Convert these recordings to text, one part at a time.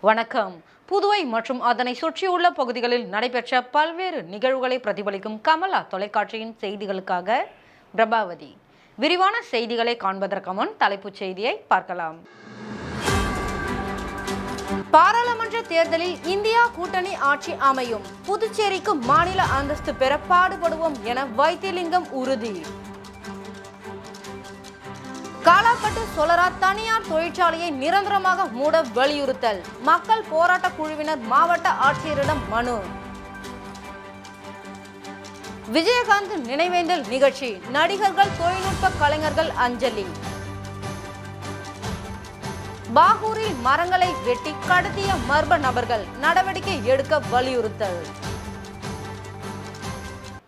வணக்கம். புதுவை மற்றும் அதனை சுற்றியுள்ள பகுதிகளில் நடைபெற்ற பல்வேறு நிகழ்வுகளை பிரதிபலிக்கும் கமலா தொலைக்காட்சியின் செய்திகளுக்காக பிரபாவதி. விரிவான செய்திகளை காண்பதற்கு முன் தலைப்புச் செய்தியை பார்க்கலாம். பாராளுமன்ற தேர்தலில் இந்தியா கூட்டணி ஆட்சி அமையும். புதுச்சேரிக்கு மாநில அந்தஸ்து பெற பாடுபடுவோம் என வைத்திலிங்கம் உறுதி. காலாப்பட்டு சொலரா தனியார் தொழிற்சாலையை நிரந்தரமாக மூட வலியுறுத்தல். மக்கள் போராட்ட குழுவினர் மாவட்ட ஆட்சியரிடம் மனு. விஜயகாந்த் நினைவேந்தல் நிகழ்ச்சி. நடிகர்கள், தொழில்நுட்ப கலைஞர்கள் அஞ்சலி. பாகூரில் மரங்களை வெட்டி கடத்திய மர்ம நபர்கள் நடவடிக்கை எடுக்க வலியுறுத்தல்.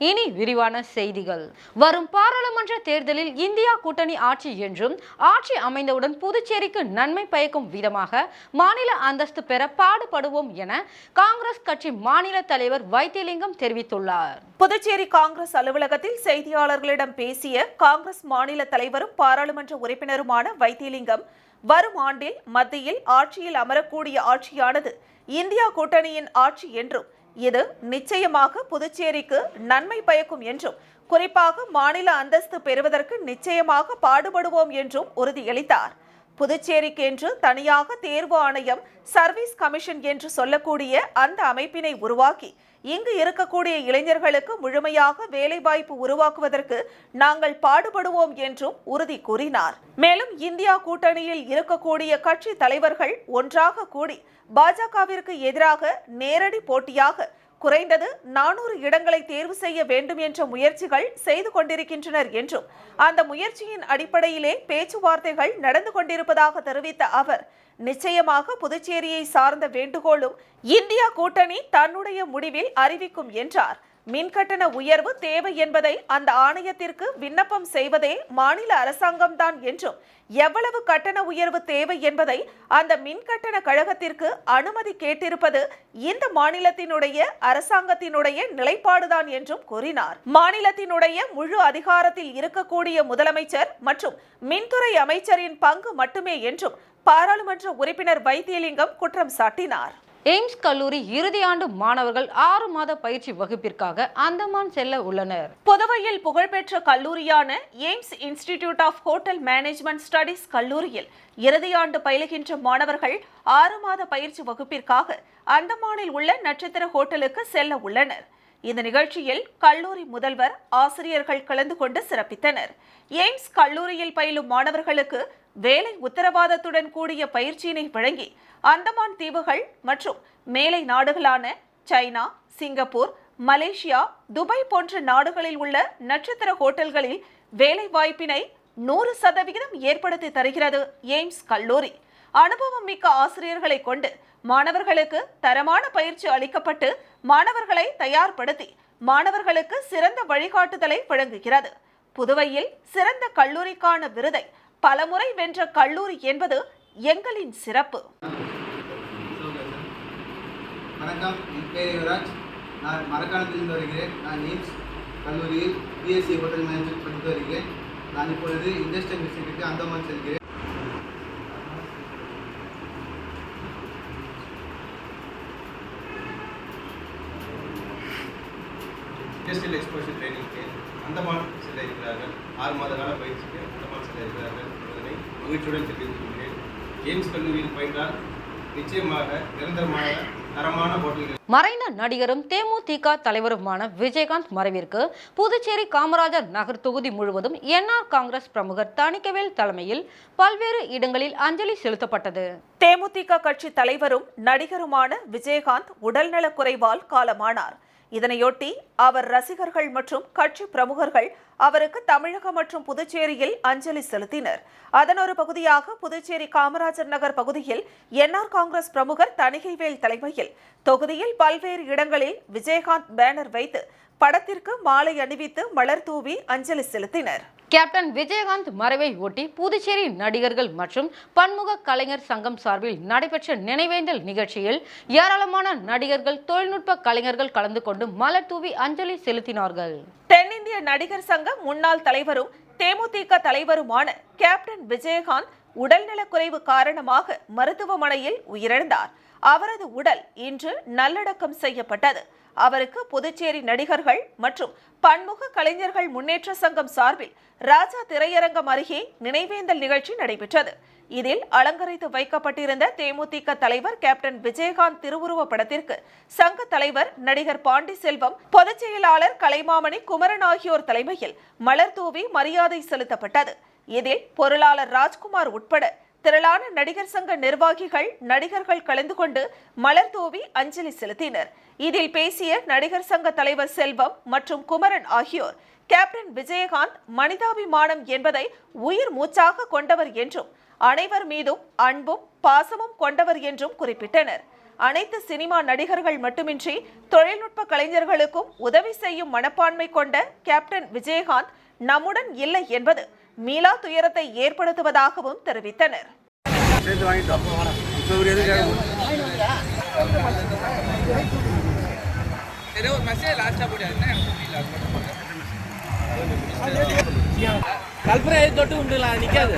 இனி விரிவான செய்திகள். வரும் பாராளுமன்ற தேர்தலில் இந்தியா கூட்டணி ஆட்சி என்றும் ஆட்சி அமைந்தவுடன் புதுச்சேரிக்கு நன்மை பயக்கும் விதமாக மாநில அந்தஸ்து பெற பாடுபடுவோம் என காங்கிரஸ் கட்சி மாநில தலைவர் வைத்திலிங்கம் தெரிவித்துள்ளார். புதுச்சேரி காங்கிரஸ் அலுவலகத்தில் செய்தியாளர்களிடம் பேசிய காங்கிரஸ் மாநில தலைவரும் பாராளுமன்ற உறுப்பினருமான வைத்திலிங்கம், வரும் ஆண்டில் மத்தியில் ஆட்சியில் அமரக்கூடிய ஆட்சியானது இந்தியா கூட்டணியின் ஆட்சி என்றும் இது நிச்சயமாக புதுச்சேரிக்கு நன்மை பயக்கும் என்றும், குறிப்பாக மாநில அந்தஸ்து பெறுவதற்கு நிச்சயமாக பாடுபடுவோம் என்றும் உறுதியளித்தார். புதுச்சேரிக்கு என்று தனியாக தேர்வு ஆணையம், சர்வீஸ் கமிஷன் என்று சொல்லக்கூடிய அந்த அமைப்பினை உருவாக்கி இங்கு இருக்கக்கூடிய இளைஞர்களுக்கு முழுமையாக வேலைவாய்ப்பு உருவாக்குவதற்கு நாங்கள் பாடுபடுவோம் என்றும் உறுதி கூறினார். மேலும் இந்தியா கூட்டணியில் இருக்கக்கூடிய கட்சி தலைவர்கள் ஒன்றாக கூடி பாஜகவிற்கு எதிராக நேரடி போட்டியாக குறைந்தது 400 இடங்களை தேர்வு செய்ய வேண்டும் என்ற முயற்சிகள் செய்து கொண்டிருக்கின்றனர் என்றும், அந்த முயற்சியின் அடிப்படையிலே பேச்சுவார்த்தைகள் நடந்து கொண்டிருப்பதாக தெரிவித்த அவர், நிச்சயமாக புதுச்சேரியை சார்ந்த வேண்டுகோளும் இந்தியா கூட்டணி தன்னுடைய முடிவில் அறிவிக்கும் என்றார். மின்கட்டண உயர்வு தேவை என்பதை அந்த ஆணையத்திற்கு விண்ணப்பம் செய்வதே மாநில அரசாங்கம்தான் என்றும், எவ்வளவு கட்டண உயர்வு தேவை என்பதை அந்த மின்கட்டண கழகத்திற்கு அனுமதி கேட்டிருப்பது இந்த மாநிலத்தினுடைய அரசாங்கத்தினுடைய நிலைப்பாடுதான் என்றும் கூறினார். மாநிலத்தினுடைய முழு அதிகாரத்தில் இருக்கக்கூடிய முதலமைச்சர் மற்றும் மின்துறை அமைச்சரின் பங்கு மட்டுமே என்றும் பாராளுமன்ற உறுப்பினர் வைத்திலிங்கம் குற்றம் சாட்டினார். எய்ம்ஸ் கல்லூரி இறுதி ஆண்டு மாணவர்கள் 6 மாத பயிற்சி வகுப்பிற்காக அந்தமான் செல்ல உள்ளனர். புதுவையில் புகழ்பெற்ற கல்லூரியான AIMS institute of hotel management studies கல்லூரியில் இறுதி ஆண்டு பயிலுகின்ற மாணவர்கள் 6 மாத பயிற்சி வகுப்பிற்காக அந்தமானில் உள்ள நட்சத்திர ஹோட்டலுக்கு செல்ல உள்ளனர். இந்த நிகழ்ச்சியில் கல்லூரி முதல்வர், ஆசிரியர்கள் கலந்து கொண்டு சிறப்பித்தனர். எய்ம்ஸ் கல்லூரியில் பயிலும் மாணவர்களுக்கு வேலை உத்தரவாதத்துடன் கூடிய பயிற்சியினை வழங்கி அந்தமான் தீவுகள் மற்றும் மேலை நாடுகளான சைனா, சிங்கப்பூர், மலேசியா, துபாய் போன்ற நாடுகளில் உள்ள நட்சத்திர ஹோட்டல்களில் வேலை வாய்ப்பினை 100% ஏற்படுத்தி தருகிறது எய்ம்ஸ் கல்லூரி. அனுபவம் மிக்க ஆசிரியர்களை கொண்டு மாணவர்களுக்கு தரமான பயிற்சி அளிக்கப்பட்டு மாணவர்களை தயார்படுத்தி மாணவர்களுக்கு சிறந்த வழிகாட்டுதலை வழங்குகிறது. புதுவையில் சிறந்த கல்லூரிக்கான விருதை பலமுறை வென்ற கல்லூரி என்பது எங்களின் சிறப்பு. வணக்கம், என் பேர் யுவராஜ். நான் மரக்காணத்திலிருந்து வருகிறேன். நான் எய்ம்ஸ் கல்லூரியில் பிஎஸ்சி ஹோட்டல் மேனேஜ்மெண்ட் படித்து வருகிறேன். நான் இப்பொழுது இண்டஸ்ட்ரியல் விசிட்டுக்கு அந்தமான் செல்கிறேன். இண்டஸ்ட்ரியல் எக்ஸ்போஷர் ட்ரைனிங்க்கு அந்தமான் செல்ல இருக்கிறார்கள். 6 மாத கால பயிற்சிக்கு அந்தமான் செல்ல இருக்கிறார்கள் என்பதனை மகிழ்ச்சியுடன் தெரிவித்துக் கொள்கிறேன். எய்ம்ஸ் கல்லூரியில் பயின்றால் நிச்சயமாக நிரந்தரமான தரமான ஹோட்டல்கள். மறைந்த நடிகரும் தேமுதிக தலைவருமான விஜயகாந்த் மறைவிற்கு புதுச்சேரி காமராஜர் நகர் தொகுதி முழுவதும் என்ஆர் காங்கிரஸ் பிரமுகர் தணிக்கவேல் தலைமையில் பல்வேறு இடங்களில் அஞ்சலி செலுத்தப்பட்டது. தேமுதிக கட்சி தலைவரும் நடிகருமான விஜயகாந்த் உடல்நலக் குறைவால் காலமானார். இதனையொட்டி அவர் ரசிகர்கள் மற்றும் கட்சி பிரமுகர்கள் அவருக்கு தமிழகம் மற்றும் புதுச்சேரியில் அஞ்சலி செலுத்தினர். அதன் ஒரு பகுதியாக புதுச்சேரி காமராஜர் நகர் பகுதியில் என்ஆர் காங்கிரஸ் பிரமுகர் தணிக்கைவேல் தலைமையில் தொகுதியில் பல்வேறு இடங்களில் விஜயகாந்த் பேனர் வைத்து படத்திற்கு மாலை அணிவித்து மலர் தூவி அஞ்சலி செலுத்தினர். கேப்டன் விஜயகாந்த் மறைவை ஒட்டி புதுச்சேரி நடிகர்கள் மற்றும் பன்முக கலைஞர் சங்கம் சார்பில் நடைபெற்ற நினைவேந்தல் நிகழ்ச்சியில் ஏராளமான நடிகர்கள், தொழில்நுட்ப கலைஞர்கள் கலந்து கொண்டு மலர் தூவி அஞ்சலி செலுத்தினார்கள். தென்னிந்திய நடிகர் சங்க முன்னாள் தலைவரும் தேமுதிக தலைவருமான கேப்டன் விஜயகாந்த் உடல்நலக்குறைவு காரணமாக மருத்துவமனையில் உயிரிழந்தார். அவரது உடல் இன்று நல்லடக்கம் செய்யப்பட்டது. அவருக்கு புதுச்சேரி நடிகர்கள் மற்றும் பன்முக கலைஞர்கள் முன்னேற்ற சங்கம் சார்பில் ராஜா திரையரங்கம் அருகே நினைவேந்தல் நிகழ்ச்சி நடைபெற்றது. இதில் அலங்கரித்து வைக்கப்பட்டிருந்த தேமுதிக தலைவர் கேப்டன் விஜயகாந்த் திருவுருவ படத்திற்கு சங்க தலைவர் நடிகர் பாண்டிசெல்வம், பொதுச் செயலாளர் கலைமாமணி குமரன் ஆகியோர் தலைமையில் மலர் தூவி மரியாதை செலுத்தப்பட்டது. இதில் பொருளாளர் ராஜ்குமார் உட்பட திரளான நடிகர் சங்க நிர்வாகிகள், நடிகர்கள் கலந்து கொண்டு மலர் தூவி அஞ்சலி செலுத்தினர். இதில் பேசிய நடிகர் சங்க தலைவர் செல்வம் மற்றும் குமரன் ஆகியோர் கேப்டன் விஜயகாந்த் மனிதாபிமானம் என்பதை உயிர் மூச்சாக கொண்டவர் என்றும் அனைவர் மீதும் அன்பும் பாசமும் கொண்டவர் என்றும் குறிப்பிட்டனர். அனைத்து சினிமா நடிகர்கள் மட்டுமின்றி தொழில்நுட்ப கலைஞர்களுக்கும் உதவி செய்யும் மனப்பான்மை கொண்ட கேப்டன் விஜயகாந்த் நம்முடன் இல்லை என்பது மீளா துயரத்தை ஏற்படுத்துவதாகவும் தெரிவித்தனர். கல்பனை தொட்டு உண்டுல நிக்காது.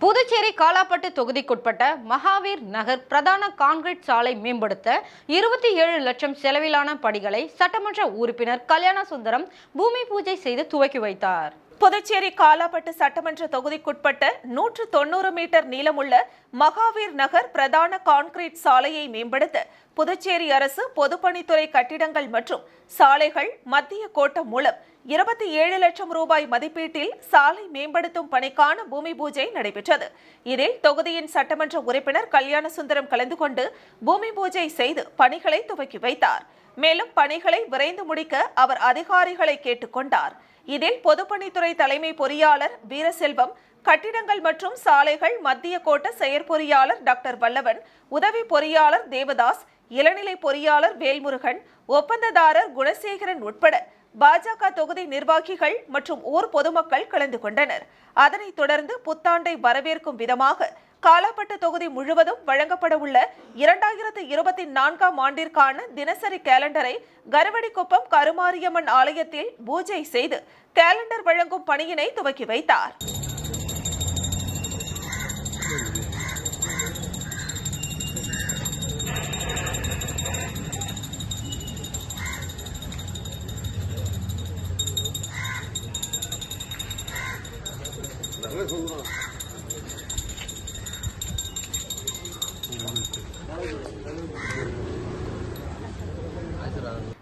புதுச்சேரி காலாப்பட்டு தொகுதிக்குட்பட்ட மகாவீர் நகர் பிரதான கான்கிரீட் சாலை மேம்படுத்த 27 லட்சம் செலவிலான பணிகளை சட்டமன்ற உறுப்பினர் கல்யாணசுந்தரம் பூமி பூஜை செய்து துவக்கி வைத்தார். புதுச்சேரி காலாப்பட்டு சட்டமன்ற தொகுதிக்குட்பட்ட 190 மீட்டர் நீளமுள்ள மகாவீர் நகர் பிரதான கான்கிரீட் சாலையை மேம்படுத்த புதுச்சேரி அரசு பொதுப்பணித்துறை கட்டிடங்கள் மற்றும் சாலைகள் மத்திய கோட்டம் மூலம் 27 லட்சம் ரூபாய் மதிப்பீட்டில் சாலை மேம்படுத்தும் பணிக்கான பூமி பூஜை நடைபெற்றது. இதில் தொகுதியின் சட்டமன்ற உறுப்பினர் கல்யாணசுந்தரம் கலந்து கொண்டு பூமி பூஜை செய்து பணிகளை துவக்கி வைத்தார். மேலும் பணிகளை விரைந்து முடிக்க அவர் அதிகாரிகளை கேட்டுக்கொண்டார். இதில் பொதுப்பணித்துறை தலைமை பொறியாளர் வீரசெல்வம், கட்டிடங்கள் மற்றும் சாலைகள் மத்திய கோட்ட செயற்பொறியாளர் டாக்டர் வல்லவன், உதவி பொறியாளர் தேவதாஸ், இளநிலை பொறியாளர் வேல்முருகன், ஒப்பந்ததாரர் குணசேகரன் உட்பட பாஜக தொகுதி நிர்வாகிகள் மற்றும் ஊர் பொதுமக்கள் கலந்து கொண்டனர். அதனைத் தொடர்ந்து புத்தாண்டை வரவேற்கும் விதமாக காலாப்பட்டு தொகுதி முழுவதும் வழங்கப்பட உள்ள 2024ஆம் ஆண்டிற்கான தினசரி கேலண்டரை கருவடிக்குப்பம் கருமாரியம்மன் ஆலயத்தில் பூஜை செய்து கேலண்டர் வழங்கும் பணியினை துவக்கி வைத்தார்.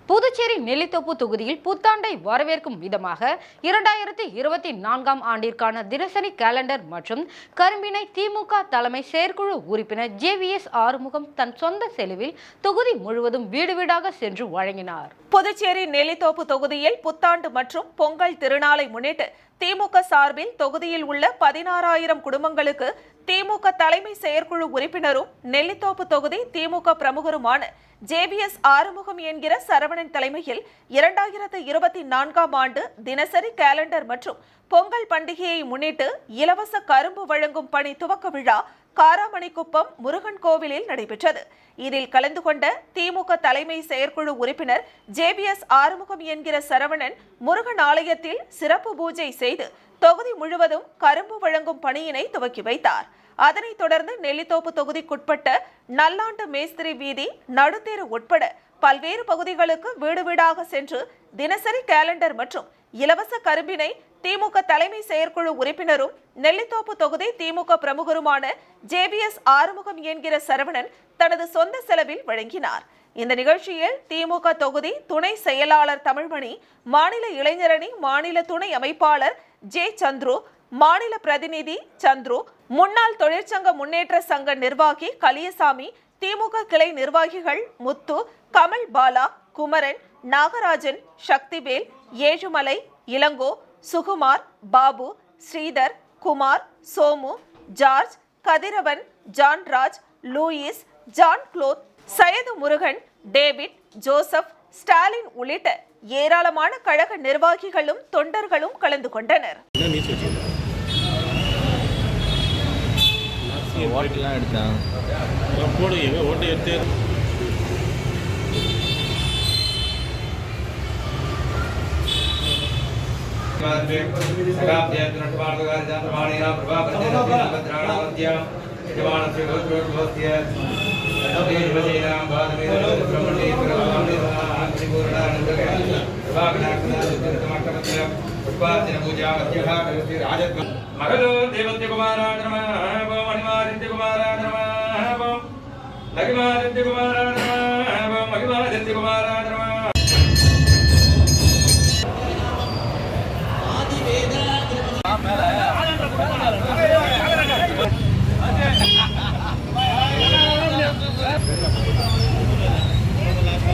புதுச்சேரி நெல்லித்தோப்பு தொகுதியில் புத்தாண்டை வரவேற்கும் விதமாக 2024ஆம் ஆண்டிற்கான தினசரி கேலண்டர் மற்றும் கரும்பினை திமுக தலைமை செயற்குழு உறுப்பினர் JVS ஆறுமுகம் தன் சொந்த செலவில் தொகுதி முழுவதும் வீடு வீடாக சென்று வழங்கினார். புதுச்சேரி நெல்லித்தோப்பு தொகுதியில் புத்தாண்டு மற்றும் பொங்கல் திருநாளை முன்னிட்டு திமுக சார்பில் தொகுதியில் உள்ள 16,000 குடும்பங்களுக்கு திமுக தலைமை செயற்குழு உறுப்பினரும் நெல்லித்தோப்பு தொகுதி திமுக பிரமுகருமான JVS ஆறுமுகம் என்கிற சரவணன் தலைமையில் 2024ஆம் ஆண்டு தினசரி கேலண்டர் மற்றும் பொங்கல் பண்டிகையை முன்னிட்டு இலவச கரும்பு வழங்கும் பணி துவக்க விழா காராமணிக்குப்பம் முருகன் கோவிலில் நடைபெற்றது. இதில் கலந்து கொண்ட திமுக தலைமை செயற்குழு உறுப்பினர் JVS ஆறுமுகம் என்கிற சரவணன் முருகன் ஆலயத்தில் சிறப்பு பூஜை செய்து தொகுதி முழுவதும் கரும்பு வழங்கும் பணியினை துவக்கி வைத்தார். அதனைத் தொடர்ந்து நெல்லித்தோப்பு தொகுதிக்குட்பட்ட நல்லாண்டு மேஸ்திரி வீதி, நடுத்தெரு உட்பட பல்வேறு பகுதிகளுக்கு வீடு வீடாக சென்று தினசரி கேலண்டர் மற்றும் இலவச கரும்பினை திமுக தலைமை செயற்குழு உறுப்பினரும் நெல்லித்தோப்பு தொகுதி திமுக பிரமுகருமான JVS ஆறுமுகம் என்கிற சரவணன் தனது சொந்த செலவில் வழங்கினார். இந்த நிகழ்ச்சியில் திமுக தொகுதி துணை செயலாளர் தமிழ்மணி, மாநில இளைஞரணி மாநில துணை அமைப்பாளர் J சந்துரு, மாநில பிரதிநிதி சந்துரு, முன்னாள் தொழிற்சங்க முன்னேற்ற சங்க நிர்வாகி கலியசாமி, திமுக கிளை நிர்வாகிகள் Muthu, Kamal Bala, Kumaran, Nagarajan, Sakthivel, Ezhumalai, Ilango, Sukumar, Babu, Sridhar, Kumar, Somu, George, Kathiravan, Johnraj, Louis, John குளோத், சையது முருகன், டேவிட், ஜோசப், ஸ்டாலின் உள்ளிட்ட ஏராளமான கழக நிர்வாகிகளும் தொண்டர்களும் கலந்து கொண்டனர்.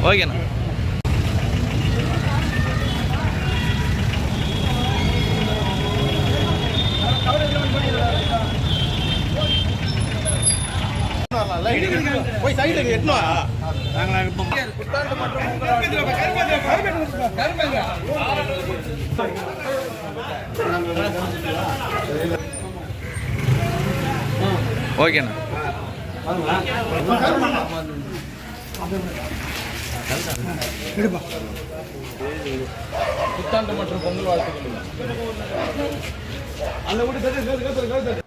ஓகேண்ணா. போய் சைடுல எட்டணும். ஓகேண்ணா. புத்தாண்டு மற்றும் பொங்கல் வாழ்த்துக்கள்.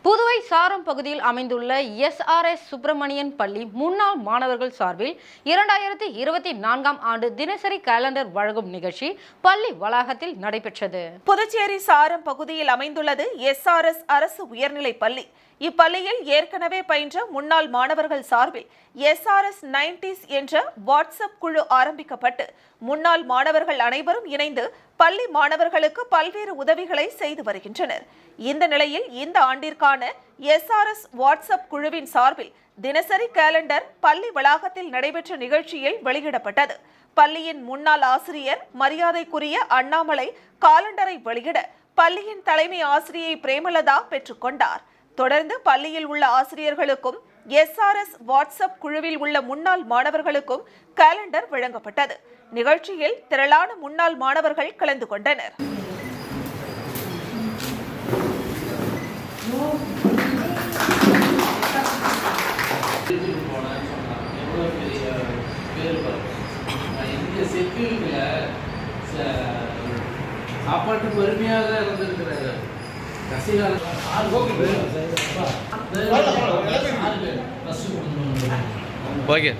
புதுவை சாரம் பகுதியில் அமைந்துள்ள SRS சுப்பிரமணியன் பள்ளி முன்னாள் மாணவர்கள் சார்பில் 2024 ஆண்டு தினசரி காலண்டர் வழங்கும் நிகழ்ச்சி பள்ளி வளாகத்தில் நடைபெற்றது. புதுச்சேரி சாரம் பகுதியில் அமைந்துள்ளது SRS அரசு உயர்நிலைப் பள்ளி. இப்பள்ளியில் ஏற்கனவே பயின்ற முன்னாள் மாணவர்கள் சார்பில் SRS 90s என்ற வாட்ஸ்அப் குழு ஆரம்பிக்கப்பட்டு முன்னாள் மாணவர்கள் அனைவரும் இணைந்து பள்ளி மாணவர்களுக்கு பல்வேறு உதவிகளை செய்து வருகின்றனர். இந்த நிலையில் இந்த ஆண்டிற்கான SRS வாட்ஸ்அப் குழுவின் சார்பில் தினசரி காலண்டர் பள்ளி வளாகத்தில் நடைபெற்ற நிகழ்ச்சியில் வெளியிடப்பட்டது. பள்ளியின் முன்னாள் ஆசிரியர் மரியாதைக்குரிய அண்ணாமலை காலண்டரை வெளியிட பள்ளியின் தலைமை ஆசிரியை பிரேமலதா பெற்றுக்கொண்டார். தொடர்ந்து பள்ளியில் உள்ள ஆசிரியர்களுக்கும் SRS வாட்ஸ்அப் குழுவில் உள்ள முன்னாள் மாணவர்களுக்கும் காலண்டர் வழங்கப்பட்டது. நிகழ்ச்சியில் திரளான முன்னாள் மாணவர்கள் கலந்து கொண்டனர். சாப்பாட்டு பெருமையாக இருந்திருக்கிறார்கள். ஓகே.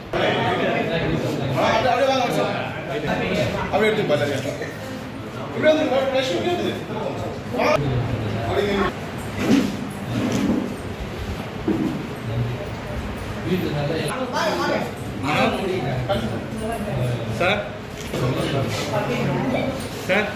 சார் சார்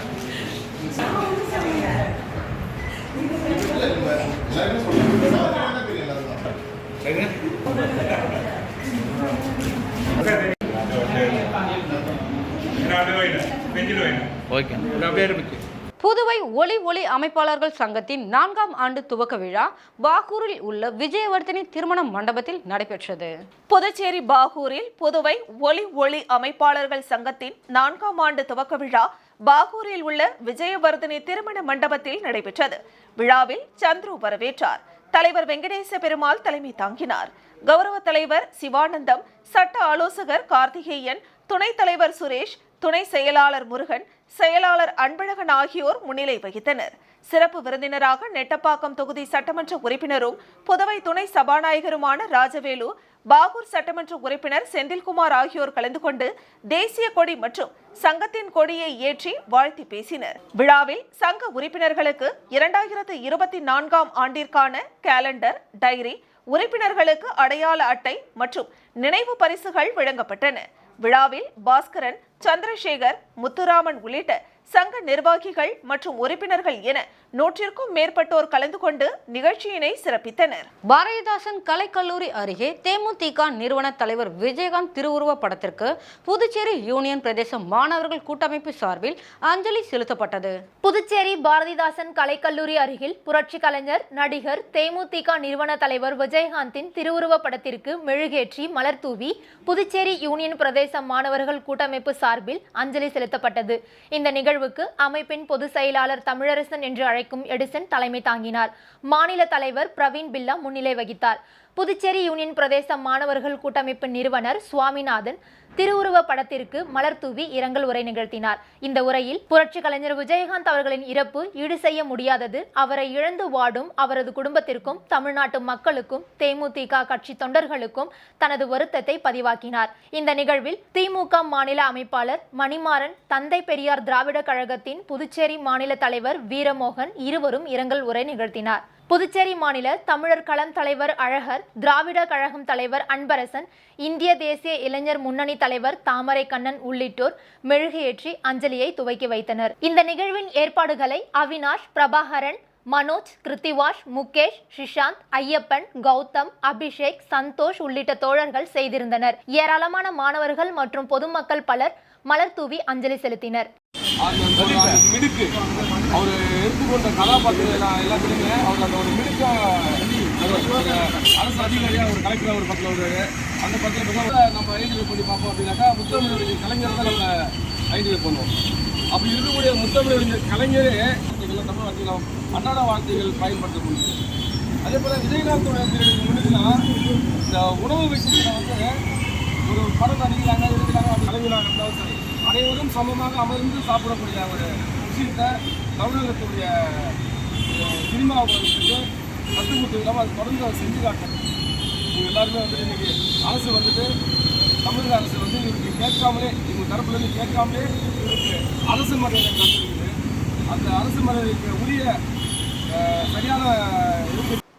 புதுவை ஒலி ஒளி அமைப்பாளர்கள் சங்கத்தின் 4ஆம் ஆண்டு துவக்க விழா பாகூரில் உள்ள விஜயவர்தினி திருமண மண்டபத்தில் நடைபெற்றது. புதுச்சேரி பாகூரில் புதுவை ஒலி ஒளி அமைப்பாளர்கள் சங்கத்தின் 4ஆம் ஆண்டு துவக்க விழா பாகூரில் உள்ள விஜயவர்தினி திருமண மண்டபத்தில் நடைபெற்றது. விழாவில் சந்துரு வரவேற்றார். தலைவர் வெங்கடேச பெருமாள் தலைமை தாங்கினார். கௌரவ தலைவர் சிவானந்தம், சட்ட ஆலோசகர் கார்த்திகேயன், துணைத் தலைவர் சுரேஷ், துணை செயலாளர் முருகன், செயலாளர் அன்பழகன் ஆகியோர் முன்னிலை வகித்தனர். சிறப்பு விருந்தினராக நெட்டப்பாக்கம் தொகுதி சட்டமன்ற உறுப்பினரும் புதுவை துணை சபாநாயகருமான ராஜவேலு, பாகூர் சட்டமன்ற உறுப்பினர் செந்தில்குமார் ஆகியோர் கலந்து கொண்டு தேசிய கொடி மற்றும் சங்கத்தின் கொடியை ஏற்றி வாழ்த்தி பேசினர். விழாவில் சங்க உறுப்பினர்களுக்கு 2024ஆம் ஆண்டிற்கான காலண்டர், டைரி, உறுப்பினர்களுக்கு அடையாள அட்டை மற்றும் நினைவு பரிசுகள் வழங்கப்பட்டன. விழாவில் பாஸ்கரன், சந்திரசேகர், முத்துராமன் உள்ளிட்ட சங்க நிர்வாகிகள் மற்றும் உறுப்பினர்கள் என 100க்கும் மேற்பட்டோர் கலந்து கொண்டு நிகழ்ச்சியினை சிறப்பித்தனர். பாரதிதாசன் கலைக்கல்லூரி அருகே தேமுதிக நிறுவன தலைவர் விஜயகாந்த் திருவுருவ படத்திற்கு புதுச்சேரி யூனியன் பிரதேச மாணவர்கள் கூட்டமைப்பு சார்பில் அஞ்சலி செலுத்தப்பட்டது. புதுச்சேரி பாரதிதாசன் கலைக்கல்லூரி அருகில் புரட்சி கலைஞர், நடிகர், தேமுதிக நிறுவன தலைவர் விஜயகாந்தின் திருவுருவ படத்திற்கு மெழுகேற்றி மலர் தூவி புதுச்சேரி யூனியன் பிரதேச மாணவர்கள் கூட்டமைப்பு சார்பில் அஞ்சலி செலுத்தப்பட்டது. இந்த நிகழ்வுக்கு அமைப்பின் பொதுச் செயலாளர் தமிழரசன் என்று அழைக்கும் எடிசன் தலைமை தாங்கினார். மாநில தலைவர் பிரவீன் பில்லா முன்னிலை வகித்தார். புதுச்சேரி யூனியன் பிரதேச மாணவர்கள் கூட்டமைப்பு நிறுவனர் சுவாமிநாதன் திருவுருவ படத்திற்கு மலர் தூவி இரங்கல் உரை நிகழ்த்தினார். இந்த உரையில் புரட்சி கலைஞர் விஜயகாந்த் அவர்களின் இறப்பு ஈடு செய்ய முடியாதது, அவரை இழந்து வாடும் அவரது குடும்பத்திற்கும் தமிழ்நாட்டு மக்களுக்கும் தேமுதிக கட்சி தொண்டர்களுக்கும் தனது வருத்தத்தை பதிவாக்கினார். இந்த நிகழ்வில் திமுக மாநில அமைப்பாளர் மணிமாறன், தந்தை பெரியார் திராவிட கழகத்தின் புதுச்சேரி மாநில தலைவர் வீரமோகன் இருவரும் இரங்கல் உரை நிகழ்த்தினார். புதுச்சேரி மாநில தமிழர் களம் தலைவர் அழகர், திராவிட கழகம் தலைவர் அன்பரசன், இந்திய தேசிய இளைஞர் முன்னணி தலைவர் தாமரை கண்ணன் உள்ளிட்டோர் மெழுகையேற்றி அஞ்சலியை துவக்கி வைத்தனர். இந்த நிகழ்வின் ஏற்பாடுகளை அவினாஷ், பிரபாகரன், மனோஜ், கிருத்திவாஷ், முகேஷ், ஸ்ரீசாந்த், ஐயப்பன், கௌதம், அபிஷேக், சந்தோஷ் உள்ளிட்ட தோழர்கள் செய்திருந்தனர். ஏராளமான மாணவர்கள் மற்றும் பொதுமக்கள் பலர் மலர் தூவி அஞ்சலி செலுத்தினர். மிடுக்கு அவர் எடுத்துக்கொண்ட கதாபாத்திரம் எல்லாத்துலையுமே அவர் அந்த ஒரு மிடுக்கா அரசு அதிகாரியாக ஒரு கலெக்டர் ஒரு பக்கத்தில் வருவார். அந்த பக்கத்தில் நம்ம ஐடென்டிஃபை பண்ணி பார்ப்போம் அப்படின்னாக்கா முத்தமிழ் கலைஞர் தான் நம்ம ஐடென்டிஃபை பண்ணுவோம். அப்படி இருக்கக்கூடிய முத்தமிழ் கலைஞரே தமிழ் வார்த்தைகள் அன்றாட வார்த்தைகள் பயன்படுத்த முடியும். அதே போல் விஜயகாந்தோட முன்னுக்குன்னா இந்த உணவு விஷயத்தில் ஒரு படம் நடிக்கிறாங்க இருக்கிறாங்க, அது கலைஞராக இருந்தாலும் சரி அனைவரும் சமமாக அமர்ந்து சாப்பிடக்கூடிய ஒரு விஷயத்தை தமிழகத்துடைய சினிமாவுக்கு கட்டுமுட்டு இல்லாமல் அது தொடர்ந்து அதை செஞ்சு காட்டணும். இவங்க எல்லாருமே இன்னைக்கு அரசு தமிழக அரசு இவருக்கு கேட்காமலே, இவங்க தரப்புலேருந்து கேட்காமலே இவருக்கு அரசு மரியாதை காத்திருக்குது. அந்த அரசு மரியாதைக்கு உரிய சரியான